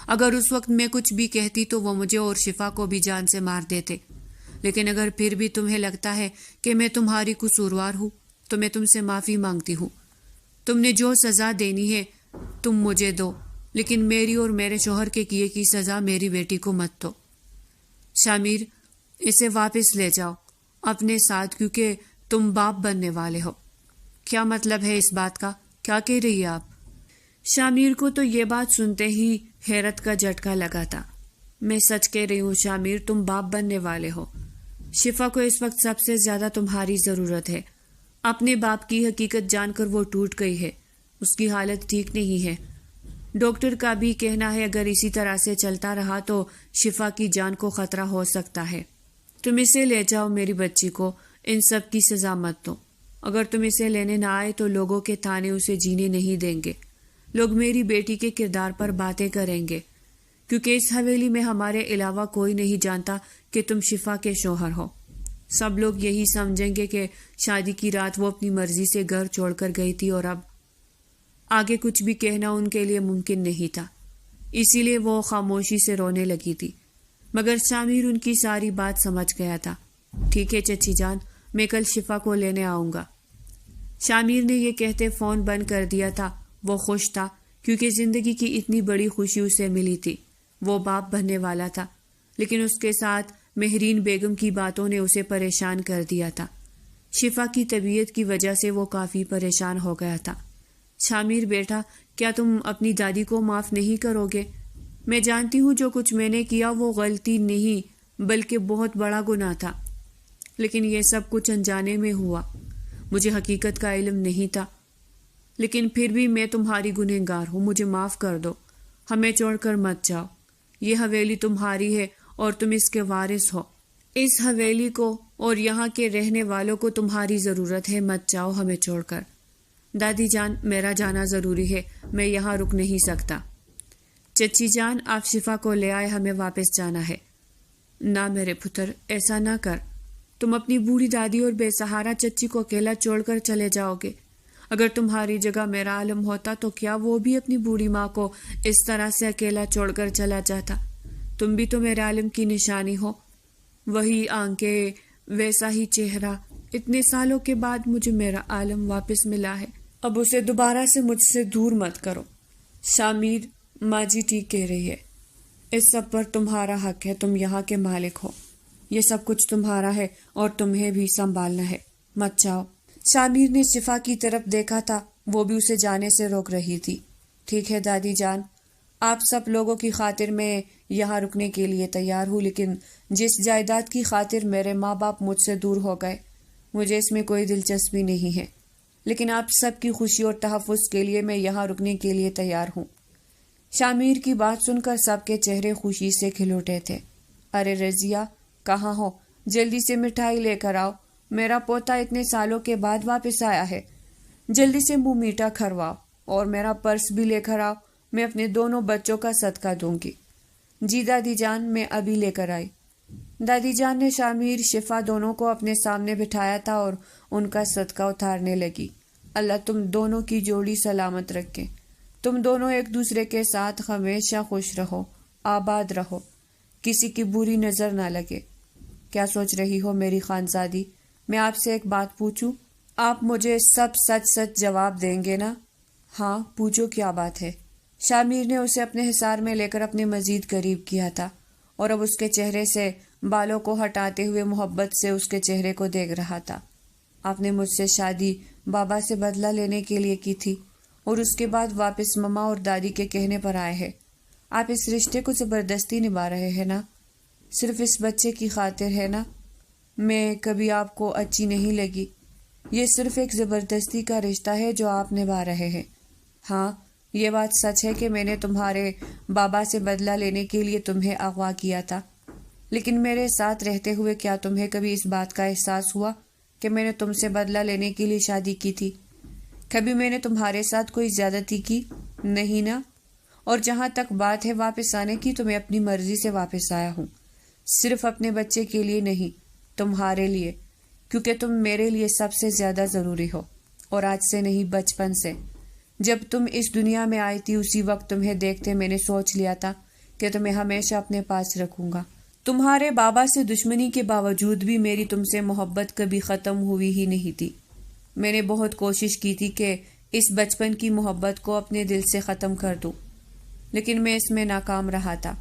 اگر اس وقت میں کچھ بھی کہتی تو وہ مجھے اور شفا کو بھی جان سے مار دیتے، لیکن اگر پھر بھی تمہیں لگتا ہے کہ میں تمہاری قصوروار ہوں تو میں تم سے معافی مانگتی ہوں۔ تم نے جو سزا دینی ہے تم مجھے دو، لیکن میری اور میرے شوہر کے کیے کی سزا میری بیٹی کو مت دو۔ شامیر، اسے واپس لے جاؤ اپنے ساتھ، کیونکہ تم باپ بننے والے ہو۔ کیا مطلب ہے اس بات کا؟ کیا کہہ رہی ہے آپ؟ شامیر کو تو یہ بات سنتے ہی حیرت کا جھٹکا لگا تھا۔ میں سچ کہہ رہی ہوں شامیر، تم باپ بننے والے ہو۔ شفا کو اس وقت سب سے زیادہ تمہاری ضرورت ہے۔ اپنے باپ کی حقیقت جان کر وہ ٹوٹ گئی ہے، اس کی حالت ٹھیک نہیں ہے۔ ڈاکٹر کا بھی کہنا ہے اگر اسی طرح سے چلتا رہا تو شفا کی جان کو خطرہ ہو سکتا ہے۔ تم اسے لے جاؤ میری بچی کو، ان سب کی سزا مت دو۔ اگر تم اسے لینے نہ آئے تو لوگوں کے تانے اسے جینے نہیں دیں گے۔ لوگ میری بیٹی کے کردار پر باتیں کریں گے، کیونکہ اس حویلی میں ہمارے علاوہ کوئی نہیں جانتا کہ تم شفا کے شوہر ہو۔ سب لوگ یہی سمجھیں گے کہ شادی کی رات وہ اپنی مرضی سے گھر چھوڑ کر گئی تھی اور اب آگے کچھ بھی کہنا ان کے لیے ممکن نہیں تھا، اسی لیے وہ خاموشی سے رونے لگی تھی۔ مگر شامیر ان کی ساری بات سمجھ گیا تھا۔ ٹھیک ہے چچی جان، میں کل شفا کو لینے آؤں گا۔ شامیر نے یہ کہتے فون بند کر دیا تھا۔ وہ خوش تھا کیونکہ زندگی کی اتنی بڑی خوشی اسے ملی تھی۔ وہ باپ بننے والا تھا، لیکن اس کے ساتھ مہرین بیگم کی باتوں نے اسے پریشان کر دیا تھا۔ شفا کی طبیعت کی وجہ سے وہ کافی پریشان ہو گیا تھا۔ شامیر بیٹا، کیا تم اپنی دادی کو معاف نہیں کرو گے؟ میں جانتی ہوں جو کچھ میں نے کیا وہ غلطی نہیں بلکہ بہت بڑا گناہ تھا، لیکن یہ سب کچھ انجانے میں ہوا۔ مجھے حقیقت کا علم نہیں تھا، لیکن پھر بھی میں تمہاری گنہگار ہوں، مجھے معاف کر دو۔ ہمیں چھوڑ کر مت جاؤ، یہ حویلی تمہاری ہے اور تم اس کے وارث ہو۔ اس حویلی کو اور یہاں کے رہنے والوں کو تمہاری ضرورت ہے، مت جاؤ ہمیں چھوڑ کر۔ دادی جان، میرا جانا ضروری ہے، میں یہاں رک نہیں سکتا۔ چچی جان، آپ شفا کو لے آئے، ہمیں واپس جانا ہے۔ نہ میرے پتر، ایسا نہ کر۔ تم اپنی بوڑھی دادی اور بے سہارا چچی کو اکیلا چھوڑ کر چلے جاؤ گے۔ اگر تمہاری جگہ میرا عالم ہوتا تو کیا وہ بھی اپنی بوڑھی ماں کو اس طرح سے اکیلا چھوڑ کر چلا جاتا؟ تم بھی تو میرے عالم کی نشانی ہو، وہی آنکھیں، ویسا ہی چہرہ۔ اتنے سالوں کے بعد مجھے میرا عالم واپس ملا ہے، اب اسے دوبارہ سے مجھ سے دور مت کرو۔ شامیر، ماں جی ٹھیک کہہ رہی ہے، اس سب پر تمہارا حق ہے، تم یہاں کے مالک ہو، یہ سب کچھ تمہارا ہے اور تمہیں بھی سنبھالنا ہے، مت جاؤ۔ شامیر نے شفا کی طرف دیکھا تھا، وہ بھی اسے جانے سے روک رہی تھی۔ ٹھیک ہے دادی جان، آپ سب لوگوں کی خاطر میں یہاں رکنے کے لیے تیار ہوں، لیکن جس جائیداد کی خاطر میرے ماں باپ مجھ سے دور ہو گئے مجھے اس میں کوئی دلچسپی نہیں ہے، لیکن آپ سب کی خوشی اور تحفظ کے لیے میں یہاں رکنے کے لیے تیار ہوں۔ شامیر کی بات سن کر سب کے چہرے خوشی سے کھل اٹھے تھے۔ ارے رضیہ، کہاں ہو؟ جلدی سے مٹھائی لے کر آؤ، میرا پوتا اتنے سالوں کے بعد واپس آیا ہے، جلدی سے منہ میٹھا کھرواؤ، اور میرا پرس بھی لے کر آؤ، میں اپنے دونوں بچوں کا صدقہ دوں گی۔ جی دادی جان، میں ابھی لے کر آئی۔ دادی جان نے شامیر، شفا دونوں کو اپنے سامنے بٹھایا تھا اور ان کا صدقہ اتارنے لگی۔ اللہ تم دونوں کی جوڑی سلامت رکھے، تم دونوں ایک دوسرے کے ساتھ ہمیشہ خوش رہو، آباد رہو، کسی کی بری نظر نہ لگے۔ کیا سوچ رہی ہو میری خانزادی؟ میں آپ سے ایک بات پوچھوں؟ آپ مجھے سب سچ سچ جواب دیں گے نا؟ ہاں پوچھو، کیا بات ہے؟ شامیر نے اسے اپنے حصار میں لے کر اپنے مزید قریب کیا تھا اور اب اس کے چہرے سے بالوں کو ہٹاتے ہوئے محبت سے اس کے چہرے کو دیکھ رہا تھا۔ آپ نے مجھ سے شادی بابا سے بدلہ لینے کے لیے کی تھی اور اس کے بعد واپس مما اور دادی کے کہنے پر آئے ہیں۔ آپ اس رشتے کو زبردستی نبھا رہے ہیں نا؟ صرف اس بچے کی خاطر ہے نا؟ میں کبھی آپ کو اچھی نہیں لگی، یہ صرف ایک زبردستی کا رشتہ ہے جو آپ نبھا رہے ہیں۔ ہاں، یہ بات سچ ہے کہ میں نے تمہارے بابا سے بدلہ لینے کے لیے تمہیں اغوا کیا تھا، لیکن میرے ساتھ رہتے ہوئے کیا تمہیں کبھی اس بات کا احساس ہوا کہ میں نے تم سے بدلہ لینے کے لیے شادی کی تھی؟ کبھی میں نے تمہارے ساتھ کوئی زیادتی کی؟ نہیں نا؟ اور جہاں تک بات ہے واپس آنے کی، تو میں اپنی مرضی سے واپس آیا ہوں۔ صرف اپنے بچے کے لیے نہیں، تمہارے لیے، کیونکہ تم میرے لیے سب سے زیادہ ضروری ہو، اور آج سے نہیں، بچپن سے۔ جب تم اس دنیا میں آئی تھی اسی وقت تمہیں دیکھتے میں نے سوچ لیا تھا کہ تمہیں ہمیشہ اپنے پاس رکھوں گا۔ تمہارے بابا سے دشمنی کے باوجود بھی میری تم سے محبت کبھی ختم ہوئی ہی نہیں تھی۔ میں نے بہت کوشش کی تھی کہ اس بچپن کی محبت کو اپنے دل سے ختم کر دوں، لیکن میں اس میں ناکام رہا تھا۔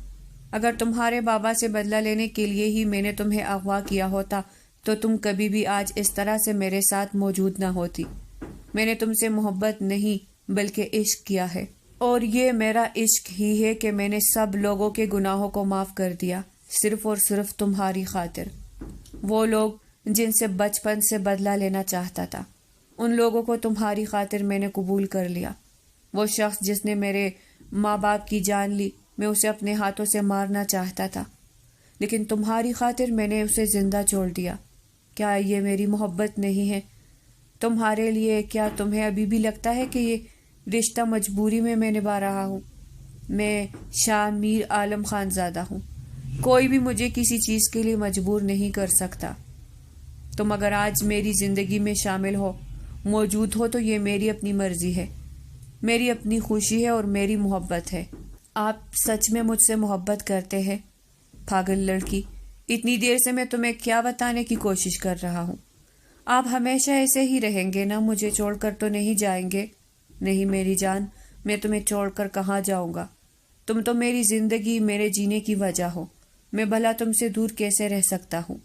اگر تمہارے بابا سے بدلہ لینے کے لیے ہی میں نے تمہیں اغوا کیا ہوتا تو تم کبھی بھی آج اس طرح سے میرے ساتھ موجود نہ ہوتی۔ میں نے تم سے محبت نہیں بلکہ عشق کیا ہے، اور یہ میرا عشق ہی ہے کہ میں نے سب لوگوں کے گناہوں کو معاف کر دیا، صرف اور صرف تمہاری خاطر۔ وہ لوگ جن سے بچپن سے بدلہ لینا چاہتا تھا، ان لوگوں کو تمہاری خاطر میں نے قبول کر لیا۔ وہ شخص جس نے میرے ماں باپ کی جان لی، میں اسے اپنے ہاتھوں سے مارنا چاہتا تھا، لیکن تمہاری خاطر میں نے اسے زندہ چھوڑ دیا۔ کیا یہ میری محبت نہیں ہے تمہارے لیے؟ کیا تمہیں ابھی بھی لگتا ہے کہ یہ رشتہ مجبوری میں نبھا رہا ہوں؟ میں شاہ میر عالم خان زادہ ہوں، کوئی بھی مجھے کسی چیز کے لیے مجبور نہیں کر سکتا۔ تم اگر آج میری زندگی میں شامل ہو، موجود ہو، تو یہ میری اپنی مرضی ہے، میری اپنی خوشی ہے اور میری محبت ہے۔ آپ سچ میں مجھ سے محبت کرتے ہیں؟ پاگل لڑکی، اتنی دیر سے میں تمہیں کیا بتانے کی کوشش کر رہا ہوں؟ آپ ہمیشہ ایسے ہی رہیں گے نا؟ مجھے چھوڑ کر تو نہیں جائیں گے؟ نہیں میری جان، میں تمہیں چھوڑ کر کہاں جاؤں گا؟ تم تو میری زندگی، میرے جینے کی وجہ ہو، میں بھلا تم سے دور کیسے رہ سکتا ہوں؟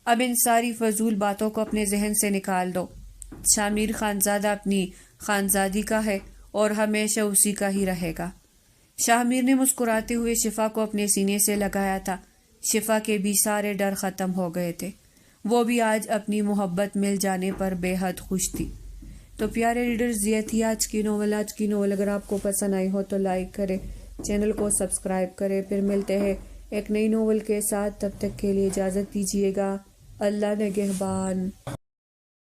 اب ان ساری فضول باتوں کو اپنے ذہن سے نکال دو۔ شاہ میر خانزادہ اپنی خانزادی کا ہے اور ہمیشہ اسی کا ہی رہے گا۔ شاہ میر نے مسکراتے ہوئے شفا کو اپنے سینے سے لگایا تھا۔ شفا کے بھی سارے ڈر ختم ہو گئے تھے، وہ بھی آج اپنی محبت مل جانے پر بے حد خوش تھی۔ تو پیارے ریڈرز، یہ تھی آج کی ناول۔ اگر آپ کو پسند آئی ہو تو لائک کریں، چینل کو سبسکرائب کریں۔ پھر ملتے ہیں ایک نئی ناول کے ساتھ، تب تک کے لیے اجازت دیجیے گا۔ اللہ نگہبان۔